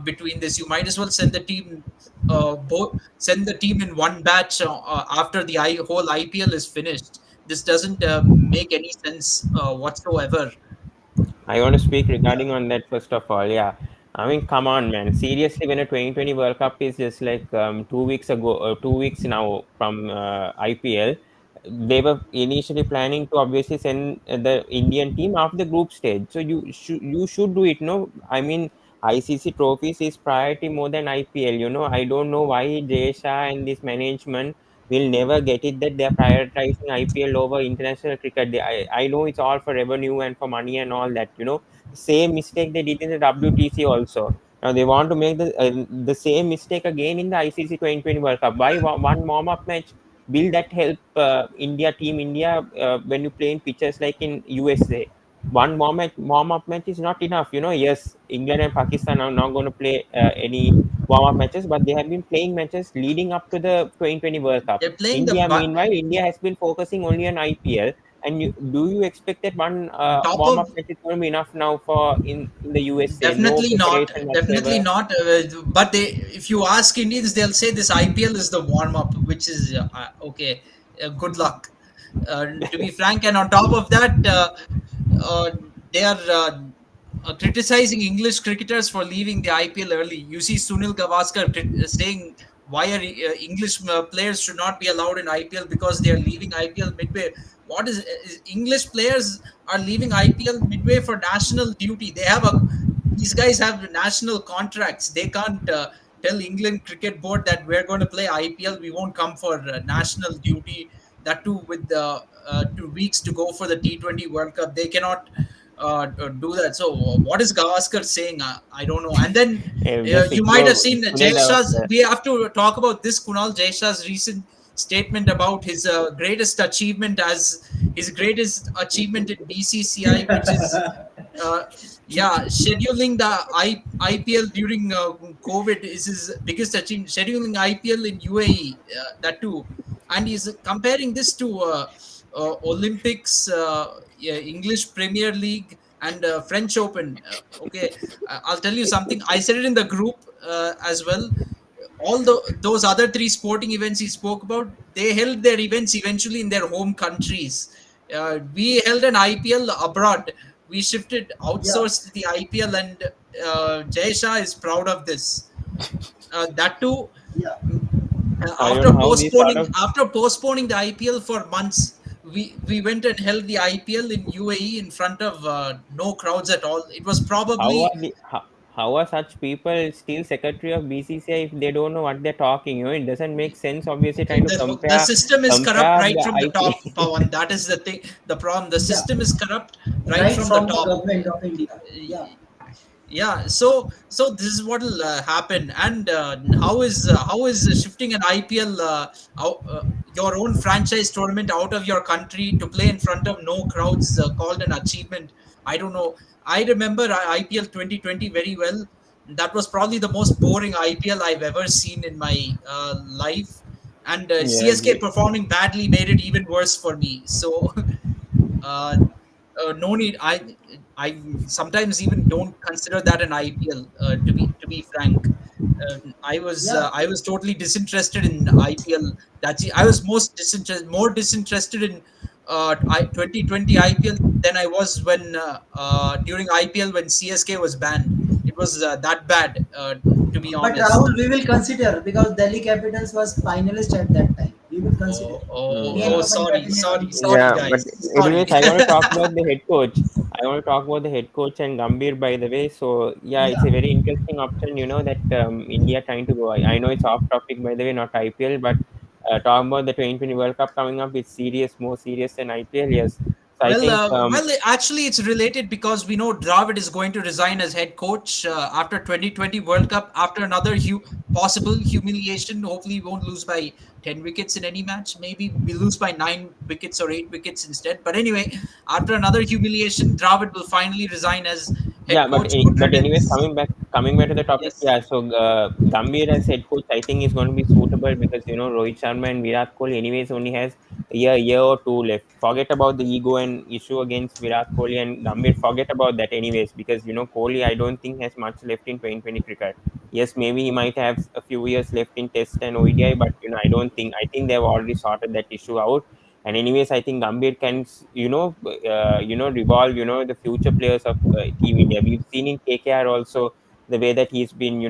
[SPEAKER 4] between this? You might as well send the team in one batch after the whole IPL is finished. This doesn't make any sense whatsoever.
[SPEAKER 3] I want to speak
[SPEAKER 1] Yeah.
[SPEAKER 3] regarding on that first of all. Yeah, I mean, come on, man. Seriously, when a 2020 World Cup is just like 2 weeks ago, 2 weeks now from IPL, they were initially planning to obviously send the Indian team after the group stage. So you should do it. No, I mean, ICC trophies is priority more than IPL. I don't know why Jesha and this management will never get it that they're prioritizing IPL over international cricket. I know it's all for revenue and for money and all that. Same mistake they did in the WTC also. Now they want to make the same mistake again in the ICC 2020 World Cup. Why one warm up match? Will that help Team India, when you play in pitches like in USA? One warm up match is not enough. Yes, England and Pakistan are not going to play any warm up matches, but they have been playing matches leading up to the 2020 World Cup.
[SPEAKER 4] They're playing the
[SPEAKER 3] India, meanwhile, India has been focusing only on IPL. And do you expect that one
[SPEAKER 4] top
[SPEAKER 3] warm
[SPEAKER 4] of
[SPEAKER 3] up match is going to be enough now for in the USA? No
[SPEAKER 4] Definitely not.
[SPEAKER 3] preparation
[SPEAKER 4] Definitely
[SPEAKER 3] whatsoever.
[SPEAKER 4] not. But if you ask Indians, they'll say this IPL is the warm up, which is okay. Good luck. To be frank, and on top of that, uh, they are criticizing English cricketers for leaving the IPL early. You see Sunil Gavaskar saying why are English players should not be allowed in IPL because they are leaving IPL midway. What is English players are leaving IPL midway for national duty? These guys have national contracts. They can't tell England Cricket Board that we're going to play IPL. We won't come for national duty. That too with 2 weeks to go for the T20 World Cup. They cannot do that. So what is Gavaskar saying? I don't know. And then
[SPEAKER 3] Just
[SPEAKER 4] you might have
[SPEAKER 3] ignore
[SPEAKER 4] seen
[SPEAKER 3] Sunil
[SPEAKER 4] Jayeshah's.
[SPEAKER 3] Gavaskar.
[SPEAKER 4] We have to talk about this Kunal Jayeshah's recent statement about his greatest achievement as his greatest achievement in BCCI, which is uh, yeah, scheduling the IPL during COVID is his biggest achievement. Scheduling IPL in UAE, that too, and he's comparing this to Olympics, yeah, English Premier League, and French Open. Okay, I'll tell you something. I said it in the group as well. All those other three sporting events he spoke about, they held their events eventually in their home countries. We held an IPL abroad. We shifted,
[SPEAKER 1] Yeah,
[SPEAKER 4] outsourced the IPL, and Jay Shah is proud of this. That too,
[SPEAKER 1] yeah,
[SPEAKER 3] I don't know how these sort of
[SPEAKER 4] after postponing the IPL for months, we went and held the IPL in UAE in front of no crowds at all. It was
[SPEAKER 3] how
[SPEAKER 4] probably
[SPEAKER 3] are how are such people still secretary of BCCI if they don't know what they're talking? It doesn't make sense. Obviously, trying to
[SPEAKER 4] the
[SPEAKER 3] compare
[SPEAKER 4] system is corrupt
[SPEAKER 3] compare
[SPEAKER 4] right
[SPEAKER 3] the
[SPEAKER 4] from the top,
[SPEAKER 3] IP.
[SPEAKER 4] Pawan. That is the thing. The problem. The
[SPEAKER 1] yeah.
[SPEAKER 4] system is corrupt right
[SPEAKER 1] Right
[SPEAKER 4] from the
[SPEAKER 1] from the
[SPEAKER 4] top.
[SPEAKER 1] government of India. Yeah,
[SPEAKER 4] Yeah, so this is what will happen. And how is shifting an IPL, your own franchise tournament out of your country to play in front of no crowds, called an achievement? I don't know. I remember IPL 2020 very well. That was probably the most boring IPL I've ever seen in my life, and
[SPEAKER 3] Yeah,
[SPEAKER 4] CSK performing badly made it even worse for me. So uh, no need. I sometimes even don't consider that an IPL. To be frank,
[SPEAKER 1] yeah,
[SPEAKER 4] I was totally disinterested in IPL. I was more disinterested in 2020 IPL than I was when during IPL when CSK was banned. It was that bad, to be
[SPEAKER 1] but
[SPEAKER 4] honest.
[SPEAKER 1] Rahul, we will consider because Delhi Capitals was finalist at that time. We will consider. Me and
[SPEAKER 3] yeah.
[SPEAKER 1] Pawan
[SPEAKER 4] Sorry,
[SPEAKER 3] Yeah, but
[SPEAKER 4] guys. Sorry.
[SPEAKER 3] anyways, I want to talk about the head coach. I want to talk about the head coach and Gambhir, by the way. So yeah, it's
[SPEAKER 1] Yeah,
[SPEAKER 3] a very interesting option. That India trying to go. I know it's off topic, by the way, not IPL, but talking about the 2020 World Cup coming up, it's serious, more serious than IPL. Yes. So I think
[SPEAKER 4] Actually, it's related because we know Dravid is going to resign as head coach after 2020 World Cup, after another possible humiliation. Hopefully, we won't lose by 10 wickets in any match. Maybe we lose by 9 wickets or 8 wickets instead. But anyway, after another humiliation, Dravid will finally resign as head
[SPEAKER 3] yeah, but
[SPEAKER 4] coach. Good
[SPEAKER 3] anyways,
[SPEAKER 4] riddance.
[SPEAKER 3] coming back to the topic,
[SPEAKER 4] Yes.
[SPEAKER 3] yeah. So Gambhir as head coach, I think is going to be suitable because Rohit Sharma and Virat Kohli, anyways, only has a year or two left. Forget about the ego and issue against Virat Kohli and Gambhir. Forget about that, anyways, because Kohli, I don't think has much left in 2020 cricket. Yes, maybe he might have a few years left in Test and ODI, but I don't think. I think they've already sorted that issue out. And anyways, I think Gambhir can, revolve, the future players of Team India. We've seen in KKR also the way that he's been,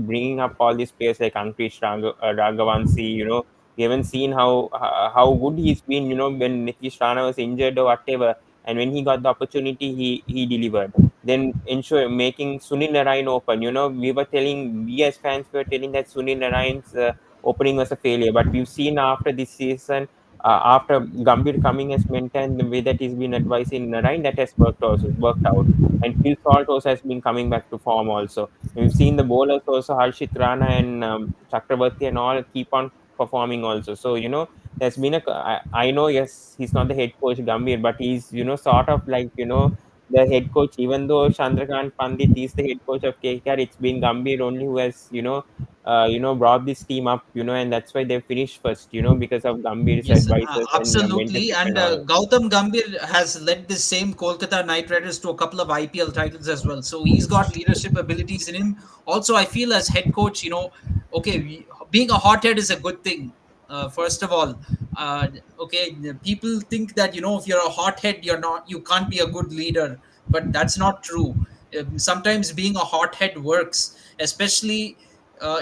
[SPEAKER 3] bringing up all these players like Ankush Raghavansi. We haven't seen how good he's been. When Nitish Rana was injured or whatever, and when he got the opportunity, he delivered. then ensure making Sunil Narayan open. We were telling, we as fans were telling that Sunil Narayan's opening was a failure, but we've seen after this season, after Gambhir coming as mentor and the way that he's been advising Narayan, that has worked out. And Phil Salt also has been coming back to form also. We've seen the bowlers also, Harshit Rana and Chakrabarti and all keep on performing also. So, there's been I know, yes, he's not the head coach Gambhir, but he's, sort of like, the head coach, even though Chandrakant Pandit is the head coach of KKR, it's been Gambhir only who has, brought this team up, and that's why they finished first, because of Gambhir's
[SPEAKER 4] Yes,
[SPEAKER 3] advisors and
[SPEAKER 4] absolutely.
[SPEAKER 3] mentorship
[SPEAKER 4] And
[SPEAKER 3] and all.
[SPEAKER 4] Gautam Gambhir has led this same Kolkata Knight Riders to a couple of IPL titles as well. So he's got leadership abilities in him. Also, I feel as head coach, okay, being a hothead is a good thing. First of all, uh, okay, people think that if you're a hothead, you can't be a good leader, but that's not true. Sometimes being a hothead works, especially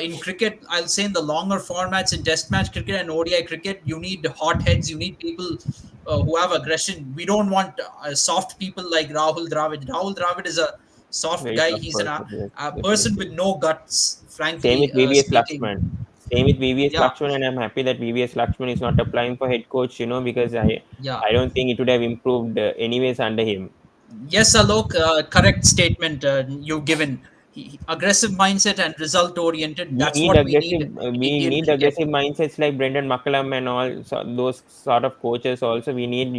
[SPEAKER 4] in cricket. I'll say in the longer formats, in test match cricket and ODI cricket, you need hotheads, you need people who have aggression. We don't want soft people like Rahul Dravid. Rahul Dravid is a soft
[SPEAKER 3] Very
[SPEAKER 4] guy.
[SPEAKER 3] tough
[SPEAKER 4] He's
[SPEAKER 3] person, yes,
[SPEAKER 4] a person with
[SPEAKER 3] definitely.
[SPEAKER 4] no guts,
[SPEAKER 3] Same with
[SPEAKER 4] frankly
[SPEAKER 3] VVS
[SPEAKER 4] speaking.
[SPEAKER 3] Lakshman. Same with VVS
[SPEAKER 4] Yeah,
[SPEAKER 3] Lakshman, and I'm happy that VVS Lakshman is not applying for head coach, because
[SPEAKER 4] yeah.
[SPEAKER 3] I don't think it would have improved anyways under him.
[SPEAKER 4] Yes, Alok, correct statement you've given. Aggressive mindset and result oriented. That's what we need in
[SPEAKER 3] We
[SPEAKER 4] Indian
[SPEAKER 3] need
[SPEAKER 4] cricket.
[SPEAKER 3] aggressive mindsets like Brendan McCullum and all, so those sort of coaches also. We need,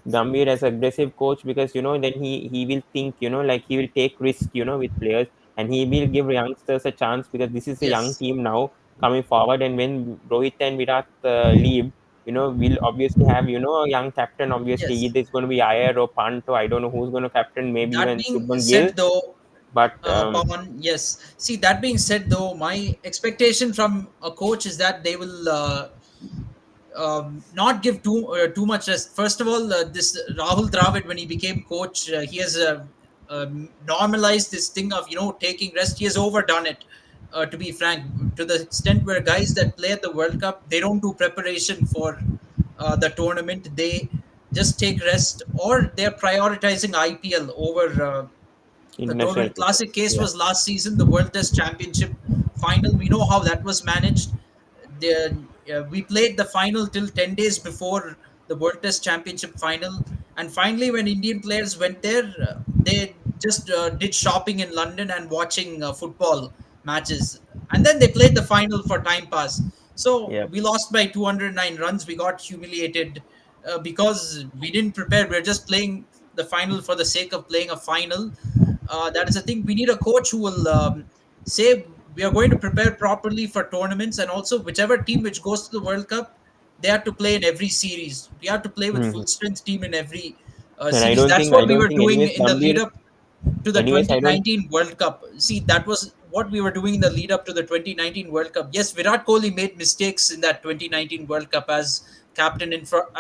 [SPEAKER 3] Gambhir as aggressive coach, because then he will think, like he will take risk, with players, and he will give youngsters a chance, because this is a young
[SPEAKER 4] Yes,
[SPEAKER 3] team now coming forward. And when Rohit and Virat leave, we'll obviously have, a young captain. Obviously,
[SPEAKER 4] yes.
[SPEAKER 3] either it's going to be Iyer or Pant, or I don't know who's going to captain, maybe
[SPEAKER 4] That
[SPEAKER 3] even
[SPEAKER 4] being
[SPEAKER 3] Shubman Gill.
[SPEAKER 4] said, though,
[SPEAKER 3] But
[SPEAKER 4] Pawan, yes. See, that being said, though, my expectation from a coach is that they will not give too much rest. First of all, this Rahul Dravid, when he became coach, he has normalized this thing of taking rest. He has overdone it. To be frank, to the extent where guys that play at the World Cup, they don't do preparation for the tournament. They just take rest, or they're prioritizing IPL over the
[SPEAKER 3] international
[SPEAKER 4] tournament. Classic
[SPEAKER 3] crickets,
[SPEAKER 4] case
[SPEAKER 3] yeah.
[SPEAKER 4] was last season, the World Test Championship final. We know how that was managed. We played the final till 10 days before the World Test Championship final. And finally, when Indian players went there, they just did shopping in London and watching football matches. And then they played the final for time pass. So
[SPEAKER 3] Yeah.
[SPEAKER 4] we lost by 209 runs. We got humiliated because we didn't prepare. We're just playing the final for the sake of playing a final. That is the thing. We need a coach who will say we are going to prepare properly for tournaments, and also whichever team which goes to the World Cup, they have to play in every series. We have to play with
[SPEAKER 3] Mhm.
[SPEAKER 4] full strength team in every
[SPEAKER 3] And I
[SPEAKER 4] series.
[SPEAKER 3] don't
[SPEAKER 4] That's
[SPEAKER 3] think,
[SPEAKER 4] what we were doing
[SPEAKER 3] anyways,
[SPEAKER 4] in the lead
[SPEAKER 3] Gambhir,
[SPEAKER 4] up to the
[SPEAKER 3] anyways, I don't,
[SPEAKER 4] 2019 World Cup. See, that was what we were doing in the lead up to the 2019 World Cup. Yes, Virat Kohli made mistakes in that 2019 World Cup as captain,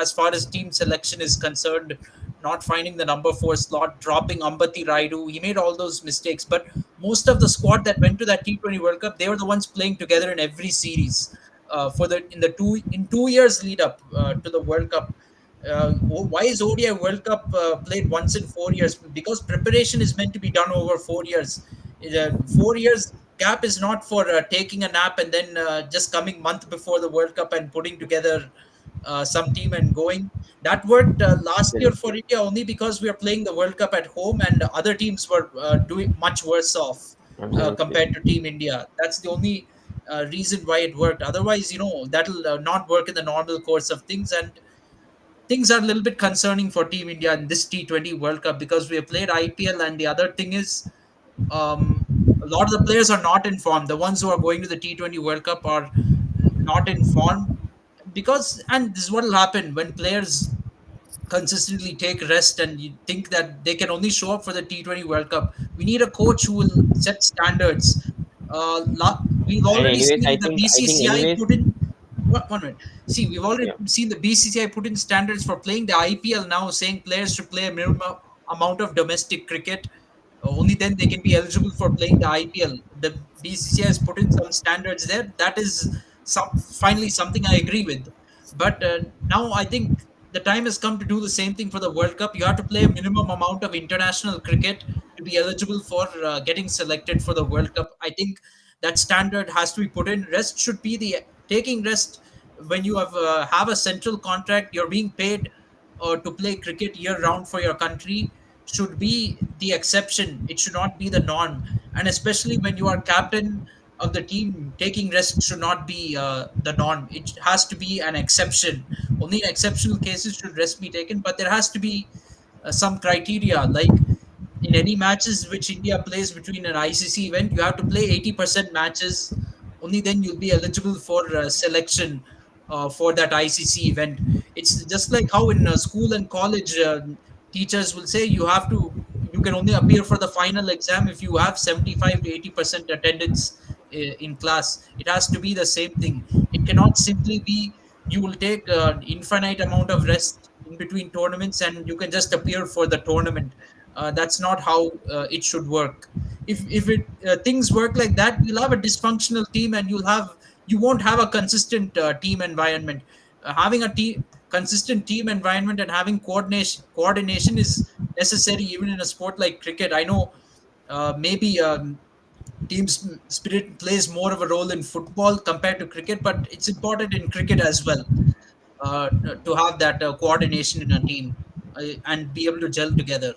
[SPEAKER 4] as far as team selection is concerned, not finding the number 4 slot, dropping Ambati Raidu. He made all those mistakes. But most of the squad that went to that T20 World Cup, they were the ones playing together in every series. For the in the 2 years lead up to the World Cup, why is ODI World Cup played once in 4 years? Because preparation is meant to be done over 4 years. 4 years gap is not for taking a nap and then just coming month before the World Cup and putting together some team and going. That worked last year for
[SPEAKER 3] absolutely,
[SPEAKER 4] India only because we are playing the World Cup at home and other teams were doing much worse off
[SPEAKER 3] absolutely.
[SPEAKER 4] compared to Team India. That's the only reason why it worked. Otherwise, that'll not work in the normal course of things. And things are a little bit concerning for Team India in this T20 World Cup because we have played IPL, and the other thing is a lot of the players are not informed. The ones who are going to the T20 World Cup are not informed because, and this is what will happen when players consistently take rest and you think that they can only show up for the T20 World Cup. We need a coach who will set standards. We've
[SPEAKER 3] And
[SPEAKER 4] already
[SPEAKER 3] anyways,
[SPEAKER 4] seen the BCCI
[SPEAKER 3] anyways,
[SPEAKER 4] put in. One minute. See, we've already
[SPEAKER 3] yeah.
[SPEAKER 4] seen the BCCI put in standards for playing the IPL now, saying players should play a minimum amount of domestic cricket. Only then they can be eligible for playing the IPL. The BCCI has put in some standards there. That is finally something I agree with. But now I think the time has come to do the same thing for the World Cup. You have to play a minimum amount of international cricket to be eligible for getting selected for the World Cup. I think that standard has to be put in. Rest should be the taking rest when you have a central contract. You're being paid to play cricket year round for your country should be the exception. It should not be the norm. And especially when you are captain of the team, taking rest should not be the norm. It has to be an exception. Only in exceptional cases should rest be taken, but there has to be some criteria. Like in any matches which India plays between an ICC event, you have to play 80% matches. Only then you'll be eligible for selection for that ICC event. It's just like how in school and college, teachers will say you can only appear for the final exam if you have 75 to 80% attendance in class. It has to be the same thing. It cannot simply be you will take infinite amount of rest in between tournaments and you can just appear for the tournament. That's not how it should work. If it things work like that, you'll have a dysfunctional team and you won't have a consistent team environment. Having a consistent team environment and having coordination is necessary even in a sport like cricket. I know maybe spirit plays more of a role in football compared to cricket, but it's important in cricket as well to have that coordination in a team and be able to gel together.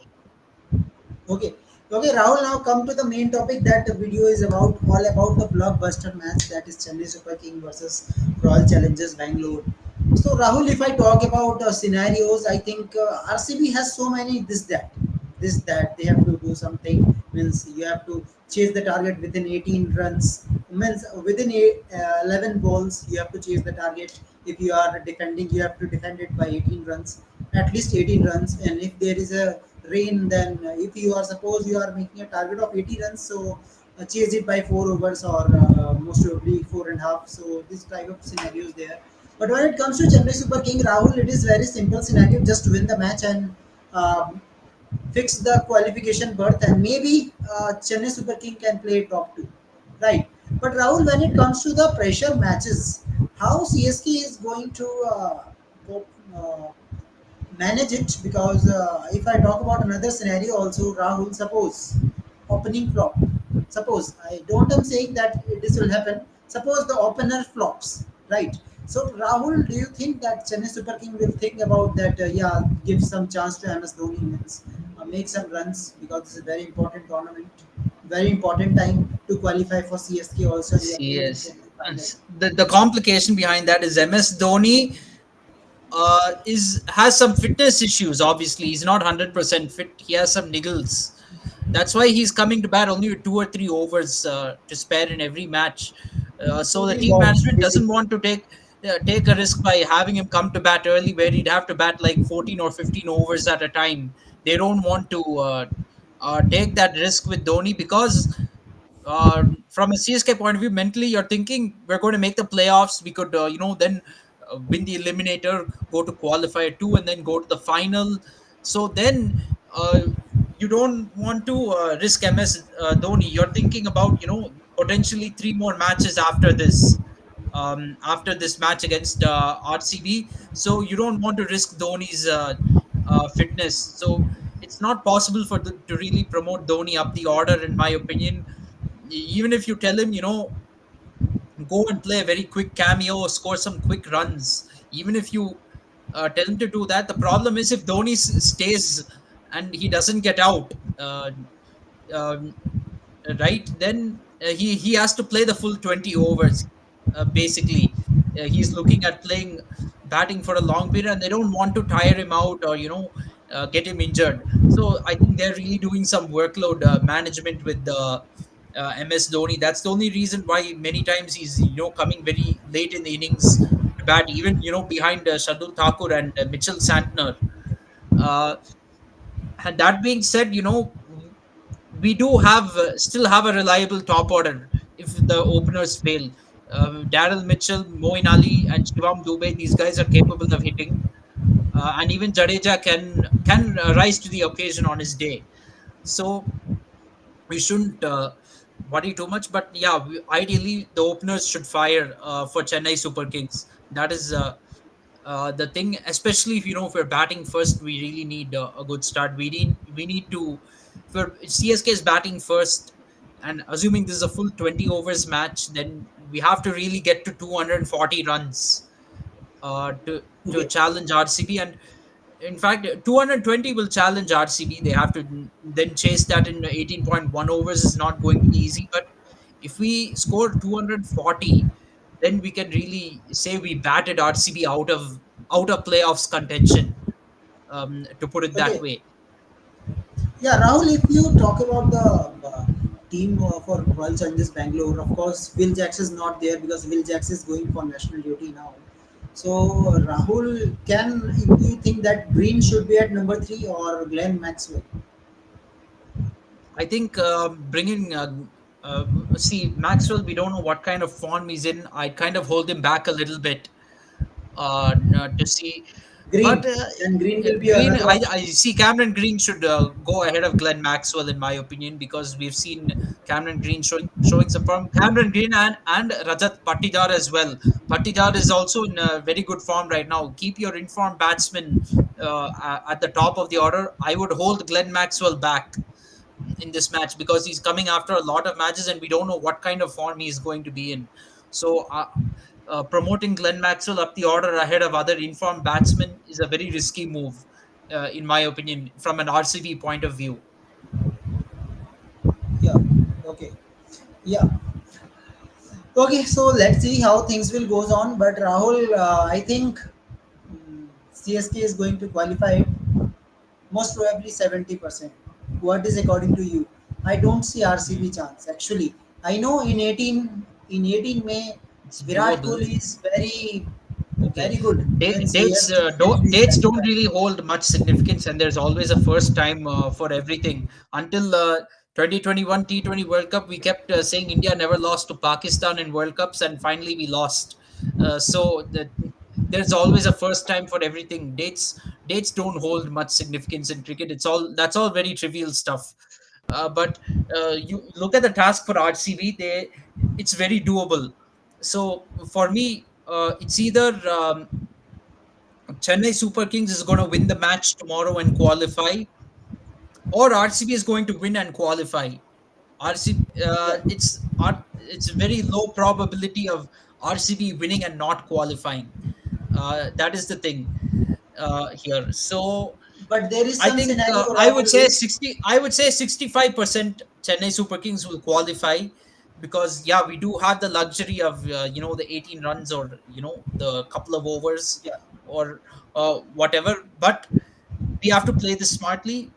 [SPEAKER 1] Okay. Okay, Rahul, now come to the main topic that the video is about, all about the blockbuster match, that is Chennai Super King versus Royal Challengers Bangalore. So, Rahul, if I talk about scenarios, I think RCB has so many this that they have to do something. Means you have to chase the target within 18 runs. Means within 11 balls, you have to chase the target. If you are defending, you have to defend it by 18 runs, at least 18 runs. And if there is a rain, then if you are, suppose you are making a target of 80 runs, so chase it by 4 overs, or most probably four and a half. So this type of scenarios there. But when it comes to Chennai Super King, Rahul, it is very simple scenario: just win the match and um, fix the qualification berth, and maybe Chennai Super King can play top two, right? But Rahul, when it comes to the pressure matches, how CSK is going to go, manage it? Because if I talk about another scenario also, Rahul, suppose opening flop. Suppose, I don't am saying that this will happen. Suppose the opener flops, right? So Rahul, do you think that Chennai Super King will think about that? Yeah, give some chance to MS Dhoni, means make some runs, because this is a very important tournament, very important time to qualify for CSK also, and we are playing in
[SPEAKER 4] Yes.
[SPEAKER 1] Chennai
[SPEAKER 4] And
[SPEAKER 1] final.
[SPEAKER 4] the complication behind that is MS Dhoni is has some fitness issues. Obviously, he's not 100% fit. He has some niggles. That's why he's coming to bat only with 2 or 3 overs to spare in every match. So the
[SPEAKER 1] Totally
[SPEAKER 4] team
[SPEAKER 1] wow.
[SPEAKER 4] management doesn't want to take a risk by having him come to bat early, where he'd have to bat like 14 or 15 overs at a time. They don't want to take that risk with Dhoni because from a CSK point of view, mentally, you're thinking we're going to make the playoffs. We could, then win the eliminator, go to qualifier two, and then go to the final. So then uh, you don't want to risk MS Dhoni. You're thinking about, potentially three more matches after this match against RCB. So you don't want to risk Dhoni's fitness. So it's not possible to really promote Dhoni up the order, in my opinion. Even if you tell him, go and play a very quick cameo, score some quick runs. Even if you tell him to do that, the problem is if Dhoni stays and he doesn't get out, um, right? Then he has to play the full 20 overs. Basically, he's looking at playing batting for a long period, and they don't want to tire him out or get him injured. So I think they're really doing some workload management with the MS Dhoni. That's the only reason why many times he's coming very late in the innings to bat, even behind Shardul Thakur and Mitchell Santner. Uh, and that being said, we do have still have a reliable top order if the openers fail. Daryl Mitchell, Moin Ali, and Shivam Dubey, these guys are capable of hitting, and even Jadeja can rise to the occasion on his day. So we shouldn't worry too much. But yeah, ideally the openers should fire for Chennai Super Kings. That is The thing, especially if if we're batting first, we really need a good start. We need to, for CSK is batting first, and assuming this is a full 20 overs match, then we have to really get to 240 runs to
[SPEAKER 1] Okay.
[SPEAKER 4] challenge RCB. And in fact, 220 will challenge RCB. They have to then chase that in 18.1 overs is not going to be easy. But if we score 240, then we can really say we batted RCB out of playoffs contention. To put it that
[SPEAKER 1] Okay.
[SPEAKER 4] way.
[SPEAKER 1] Yeah, Rahul, if you talk about the team for Royal Challengers Bangalore, of course, Will Jacks is not there because Will Jacks is going for national duty now. So, Rahul, you think that Green should be at number three or Glenn Maxwell?
[SPEAKER 4] I think bringing see Maxwell, we don't know what kind of form he's in. I kind of hold him back a little bit to see. But
[SPEAKER 1] Green. Then Green will be
[SPEAKER 4] Green,
[SPEAKER 1] another
[SPEAKER 4] I
[SPEAKER 1] option.
[SPEAKER 4] see Cameron Green should go ahead of Glenn Maxwell in my opinion, because we've seen Cameron Green showing some form. Cameron Green and Rajat Patidar as well. Patidar is also in very good form right now. Keep your informed batsmen at the top of the order. I would hold Glenn Maxwell back in this match because he's coming after a lot of matches and we don't know what kind of form he's going to be in. So, promoting Glenn Maxwell up the order ahead of other informed batsmen is a very risky move, in my opinion, from an RCB point of view.
[SPEAKER 1] Yeah. Okay. Yeah. Okay. So let's see how things will goes on. But Rahul, I think CSK is going to qualify most probably 70%. What is according to you? I don't see RCB chance actually. I know in 18 May
[SPEAKER 4] It's
[SPEAKER 1] Virat
[SPEAKER 4] doable.
[SPEAKER 1] Kohli is
[SPEAKER 4] Okay.
[SPEAKER 1] very good. Means he
[SPEAKER 4] Dates
[SPEAKER 1] has definitely
[SPEAKER 4] dates don't
[SPEAKER 1] qualified.
[SPEAKER 4] really hold much significance, and there's always a first time for everything. Until 2021 T20 World Cup, we kept saying India never lost to Pakistan in World Cups, and finally we lost. There's always a first time for everything. Dates don't hold much significance in cricket. That's all very trivial stuff. But you look at the task for RCB, it's very doable. So for me, it's either Chennai Super Kings is going to win the match tomorrow and qualify, or RCB is going to win and qualify. RCB,
[SPEAKER 1] Yeah.
[SPEAKER 4] it's very low probability of RCB winning and not qualifying. That is the thing here. So
[SPEAKER 1] But there is
[SPEAKER 4] I
[SPEAKER 1] some
[SPEAKER 4] think
[SPEAKER 1] scenario Rahul which
[SPEAKER 4] 65% Chennai Super Kings will qualify, because yeah, we do have the luxury of the 18 runs, or the couple of overs,
[SPEAKER 1] yeah,
[SPEAKER 4] or whatever. But we have to play this smartly,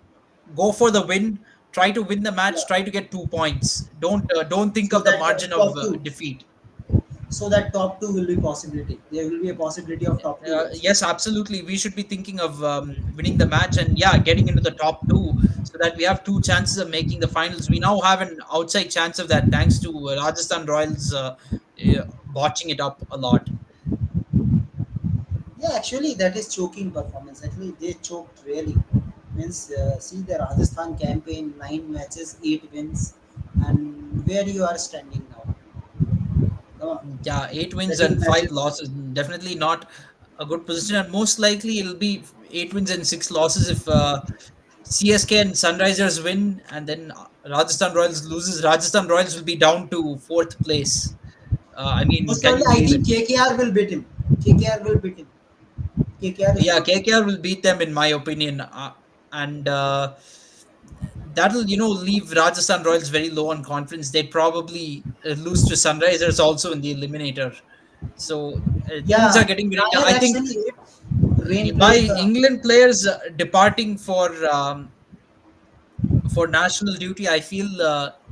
[SPEAKER 4] go for the win, try to win the match,
[SPEAKER 1] yeah.
[SPEAKER 4] try to get 2 points. Don't think
[SPEAKER 1] So
[SPEAKER 4] of the
[SPEAKER 1] that
[SPEAKER 4] margin of
[SPEAKER 1] top two.
[SPEAKER 4] defeat.
[SPEAKER 1] So that top two will be possibility. There will be a possibility of top two also.
[SPEAKER 4] Yes, absolutely. We should be thinking of winning the match and yeah, getting into the top two, so that we have two chances of making the finals. We now have an outside chance of that thanks to Rajasthan Royals botching it up a lot.
[SPEAKER 1] Yeah, actually, that is choking performance. Actually, they choked really. Means see the Rajasthan campaign, 9 matches, 8 wins, and where you are standing now. Come on,
[SPEAKER 4] Yeah, 8 wins
[SPEAKER 1] 13
[SPEAKER 4] and five
[SPEAKER 1] matches.
[SPEAKER 4] losses. Definitely not a good position, and most likely it'll be 8 wins and 6 losses if CSK and Sunrisers win, and then Rajasthan Royals loses. Rajasthan Royals will be down to fourth place. I mean,
[SPEAKER 1] Most
[SPEAKER 4] can
[SPEAKER 1] probably,
[SPEAKER 4] you
[SPEAKER 1] I
[SPEAKER 4] believe it?
[SPEAKER 1] think KKR will beat him. KKR will beat him. KKR is
[SPEAKER 4] Yeah,
[SPEAKER 1] very good.
[SPEAKER 4] KKR will beat them in my opinion, and that'll leave Rajasthan Royals very low on confidence. They'd probably lose to Sunrisers also in the eliminator. So things are
[SPEAKER 1] Yeah,
[SPEAKER 4] getting very tough.
[SPEAKER 1] Trial
[SPEAKER 4] I think
[SPEAKER 1] actually, if Rain
[SPEAKER 4] by
[SPEAKER 1] plays the
[SPEAKER 4] England players departing for national duty, I feel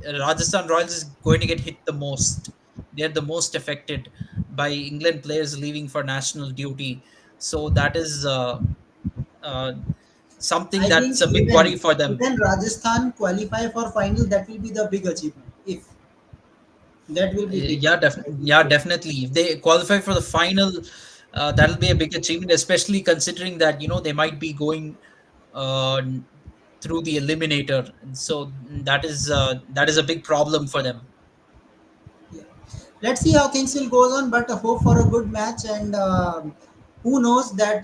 [SPEAKER 4] Rajasthan Royals is going to get hit the most. They're the most affected by England players leaving for national duty. So that is uh, something
[SPEAKER 1] I
[SPEAKER 4] that's
[SPEAKER 1] think
[SPEAKER 4] a big worry for them.
[SPEAKER 1] even Rajasthan qualify for final, that will be the big achievement. If that will be big, I think
[SPEAKER 4] Yeah,
[SPEAKER 1] so.
[SPEAKER 4] definitely. If they qualify for the final, that'll be a big achievement, especially considering that they might be going uh, through the eliminator. And so that is a big problem for them.
[SPEAKER 1] Yeah. Let's see how things will go on, but hope for a good match and who knows that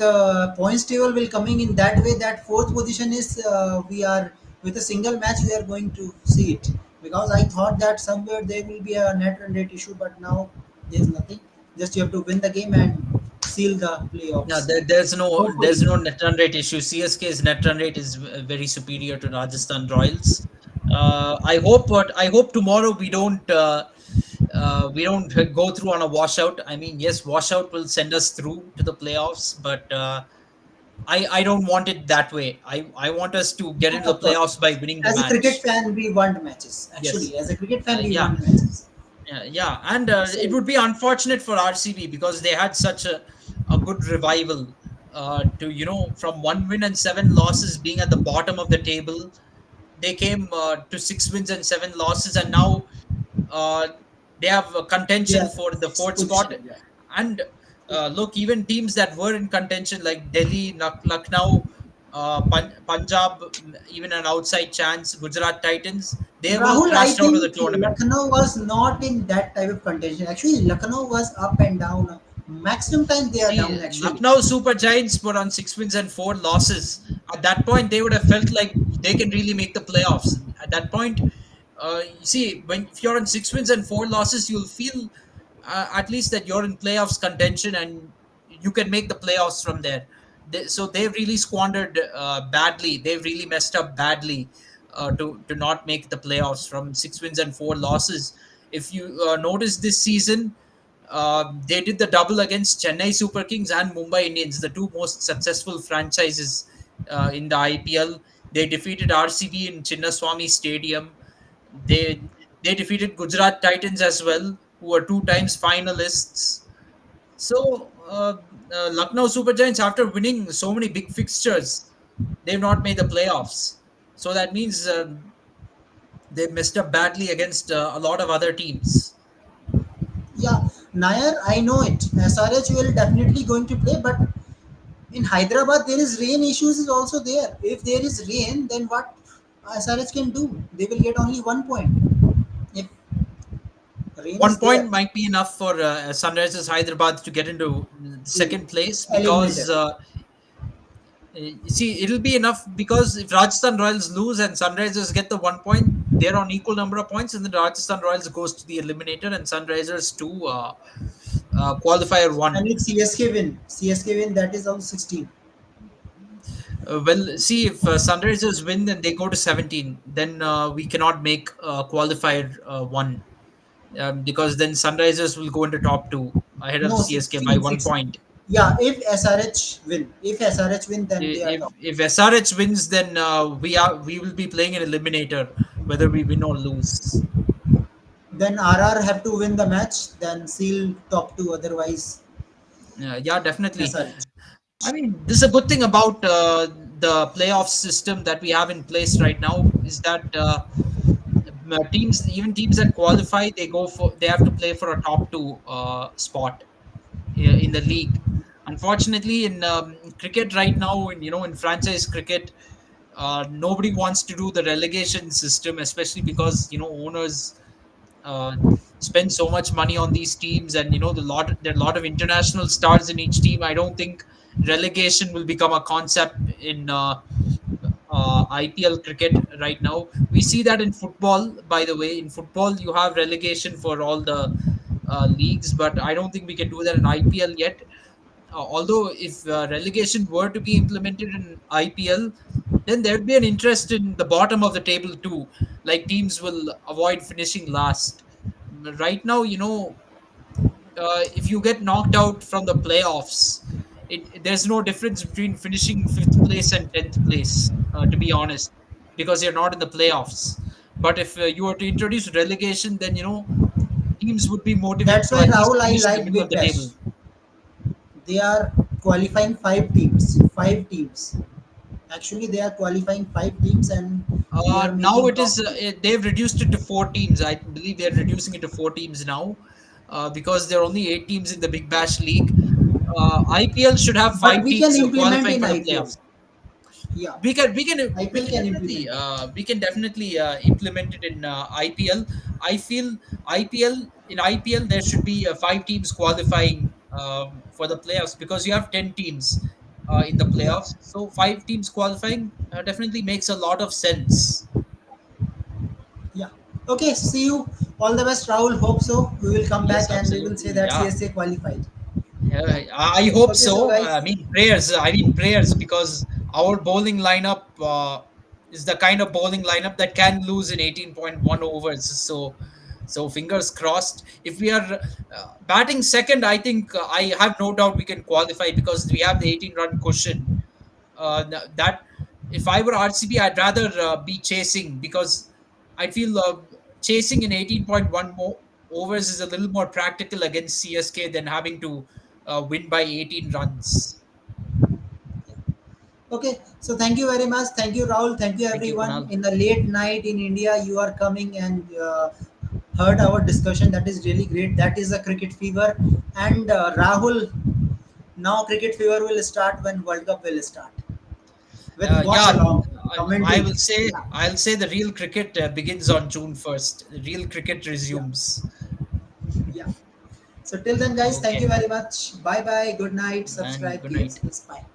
[SPEAKER 1] points table will coming in that way that fourth position is we are with a single match we are going to see it, because I thought that somewhere there will be a net run rate issue, but now there's nothing. Just you have to win the game and seal the
[SPEAKER 4] Yeah,
[SPEAKER 1] playoffs.
[SPEAKER 4] there's
[SPEAKER 1] Hopefully.
[SPEAKER 4] no net run rate issue. CSK's net run rate is very superior to Rajasthan Royals. I hope tomorrow we don't go through on a washout. I mean, yes, washout will send us through to the playoffs, but I don't want it that way. I want us to get into the
[SPEAKER 1] Of course,
[SPEAKER 4] playoffs by winning the
[SPEAKER 1] as a cricket
[SPEAKER 4] match.
[SPEAKER 1] fan we want matches.
[SPEAKER 4] Yes,
[SPEAKER 1] Actually, as a cricket fan we
[SPEAKER 4] yeah.
[SPEAKER 1] want matches.
[SPEAKER 4] Yeah, and it
[SPEAKER 1] So
[SPEAKER 4] would be unfortunate for RCB because they had such a good revival to from 1 win and 7 losses being at the bottom of the table. They came to 6 wins and 7 losses, and now uh, they have a
[SPEAKER 1] they
[SPEAKER 4] contention
[SPEAKER 1] are
[SPEAKER 4] for the fourth spot.
[SPEAKER 1] position, yeah.
[SPEAKER 4] And look, even teams that were in contention like Delhi, Lucknow, Punjab, even an outside chance, Gujarat Titans, they have all
[SPEAKER 1] Rahul, I
[SPEAKER 4] crashed out of the
[SPEAKER 1] think
[SPEAKER 4] tournament.
[SPEAKER 1] Lucknow was not in that type of contention. Actually, Lucknow was up and down. Maximum time they are
[SPEAKER 4] See,
[SPEAKER 1] down. Actually,
[SPEAKER 4] Lucknow Super Giants were on 6 wins and 4 losses. At that point, they would have felt like they can really make the playoffs. At that point, you see, when if you're on 6 wins and 4 losses, you'll feel at least that you're in playoffs contention and you can make the playoffs from there. So they've really squandered badly. They've really messed up badly to not make the playoffs from 6 wins and 4 losses. If you notice this season, they did the double against Chennai Super Kings and Mumbai Indians, the two most successful franchises in the IPL. They defeated RCB in Chinnaswamy Stadium. They defeated Gujarat Titans as well, who were 2 times finalists. So Lucknow Super Giants, after winning so many big fixtures, they've not made the playoffs. So that means they messed up badly against a lot of other teams.
[SPEAKER 1] yeah. Nair, I know it. SRH will definitely going to play, but in Hyderabad there is rain issues is also there. If there is rain, then what SRH can do? They will get only 1 point. If rain
[SPEAKER 4] One
[SPEAKER 1] is
[SPEAKER 4] point
[SPEAKER 1] there,
[SPEAKER 4] might be enough for Sunrisers Hyderabad to get into
[SPEAKER 1] to
[SPEAKER 4] second place because
[SPEAKER 1] eliminated.
[SPEAKER 4] you see it'll be enough because if Rajasthan Royals lose and Sunrisers get the 1 point, they're on equal number of points, and then Rajasthan Royals goes to the eliminator and Sunrisers to qualifier
[SPEAKER 1] And
[SPEAKER 4] one.
[SPEAKER 1] if CSK win, that is also 16.
[SPEAKER 4] Well, see if Sunrisers win, then they go to 17. Then we cannot make qualifier one because then Sunrisers will go into top two ahead of
[SPEAKER 1] No,
[SPEAKER 4] CSK by
[SPEAKER 1] 16,
[SPEAKER 4] one
[SPEAKER 1] 16.
[SPEAKER 4] point.
[SPEAKER 1] Yeah, if SRH win, then they are top.
[SPEAKER 4] If SRH wins, then we will be playing an eliminator whether we win or lose.
[SPEAKER 1] Then RR have to win the match, then seal top two. Otherwise,
[SPEAKER 4] Yeah, definitely.
[SPEAKER 1] SRH.
[SPEAKER 4] I mean, this is a good thing about the playoff system that we have in place right now is that teams that qualify, they have to play for a top two spot in the league. Unfortunately, in cricket right now, in franchise cricket, nobody wants to do the relegation system, especially because owners uh, spend so much money on these teams, and there are a lot of international stars in each team. I don't think relegation will become a concept in IPL cricket right now. We see that in football, by the way. In football, you have relegation for all the leagues, but I don't think we can do that in IPL yet. Although, if relegation were to be implemented in IPL, then there'd be an interest in the bottom of the table too. Like teams will avoid finishing last. Right now, if you get knocked out from the playoffs, there's no difference between finishing fifth place and 10th place, to be honest, because you're not in the playoffs. But if you were to introduce relegation, then teams would be motivated
[SPEAKER 1] That's
[SPEAKER 4] to
[SPEAKER 1] why
[SPEAKER 4] at least
[SPEAKER 1] Rahul, I
[SPEAKER 4] finish in the
[SPEAKER 1] like
[SPEAKER 4] middle of
[SPEAKER 1] Big
[SPEAKER 4] the
[SPEAKER 1] Bash.
[SPEAKER 4] table.
[SPEAKER 1] They are qualifying five teams. Five teams. Actually, they are qualifying five teams, and they are
[SPEAKER 4] Now
[SPEAKER 1] making
[SPEAKER 4] it
[SPEAKER 1] top
[SPEAKER 4] is
[SPEAKER 1] two.
[SPEAKER 4] they've reduced it to 4 teams. I believe they're reducing it to 4 teams now because there are only 8 teams in the Big Bash League. IPL should have
[SPEAKER 1] But
[SPEAKER 4] five
[SPEAKER 1] we can
[SPEAKER 4] teams
[SPEAKER 1] implement
[SPEAKER 4] qualifying
[SPEAKER 1] in
[SPEAKER 4] for the
[SPEAKER 1] IPL.
[SPEAKER 4] playoffs.
[SPEAKER 1] Yeah,
[SPEAKER 4] We
[SPEAKER 1] IPL
[SPEAKER 4] can
[SPEAKER 1] can
[SPEAKER 4] definitely
[SPEAKER 1] implement it.
[SPEAKER 4] implement it in IPL. I feel IPL there should be 5 teams qualifying for the playoffs, because you have 10 teams in the
[SPEAKER 1] Yeah.
[SPEAKER 4] playoffs. So 5 teams qualifying definitely makes a lot of sense.
[SPEAKER 1] Yeah. Okay. See you. All the best, Rahul. Hope so. We will come
[SPEAKER 4] Yes,
[SPEAKER 1] back and we will
[SPEAKER 4] absolutely.
[SPEAKER 1] say that
[SPEAKER 4] Yeah.
[SPEAKER 1] CSA qualified. Yeah.
[SPEAKER 4] I hope
[SPEAKER 1] Okay. So,
[SPEAKER 4] so.
[SPEAKER 1] guys.
[SPEAKER 4] I mean, prayers. I mean, prayers, because our bowling lineup is the kind of bowling lineup that can lose in 18.1 overs. So fingers crossed. If we are batting second, I think I have no doubt we can qualify, because we have the 18-run cushion. That if I were RCB, I'd rather be chasing, because I feel chasing in 18.1 more overs is a little more practical against CSK than having to win by 18 runs.
[SPEAKER 1] Okay, so thank you very much. Thank you, Rahul. Thank you,
[SPEAKER 4] Thank you,
[SPEAKER 1] everyone.
[SPEAKER 4] Kunal.
[SPEAKER 1] In the late night in India, you are coming and heard our discussion. That is really great. That is a cricket fever. And Rahul, now cricket fever will start when World Cup will start with watch
[SPEAKER 4] Yeah,
[SPEAKER 1] along
[SPEAKER 4] I
[SPEAKER 1] commenting.
[SPEAKER 4] will say
[SPEAKER 1] Yeah,
[SPEAKER 4] I'll say the real cricket begins on June 1st. The real cricket
[SPEAKER 1] yeah,
[SPEAKER 4] resumes.
[SPEAKER 1] yeah. So till then, guys, thank
[SPEAKER 4] Okay.
[SPEAKER 1] you very much. Bye bye. Good night.
[SPEAKER 4] And
[SPEAKER 1] Subscribe.
[SPEAKER 4] good
[SPEAKER 1] Kids.
[SPEAKER 4] night.
[SPEAKER 1] Bye.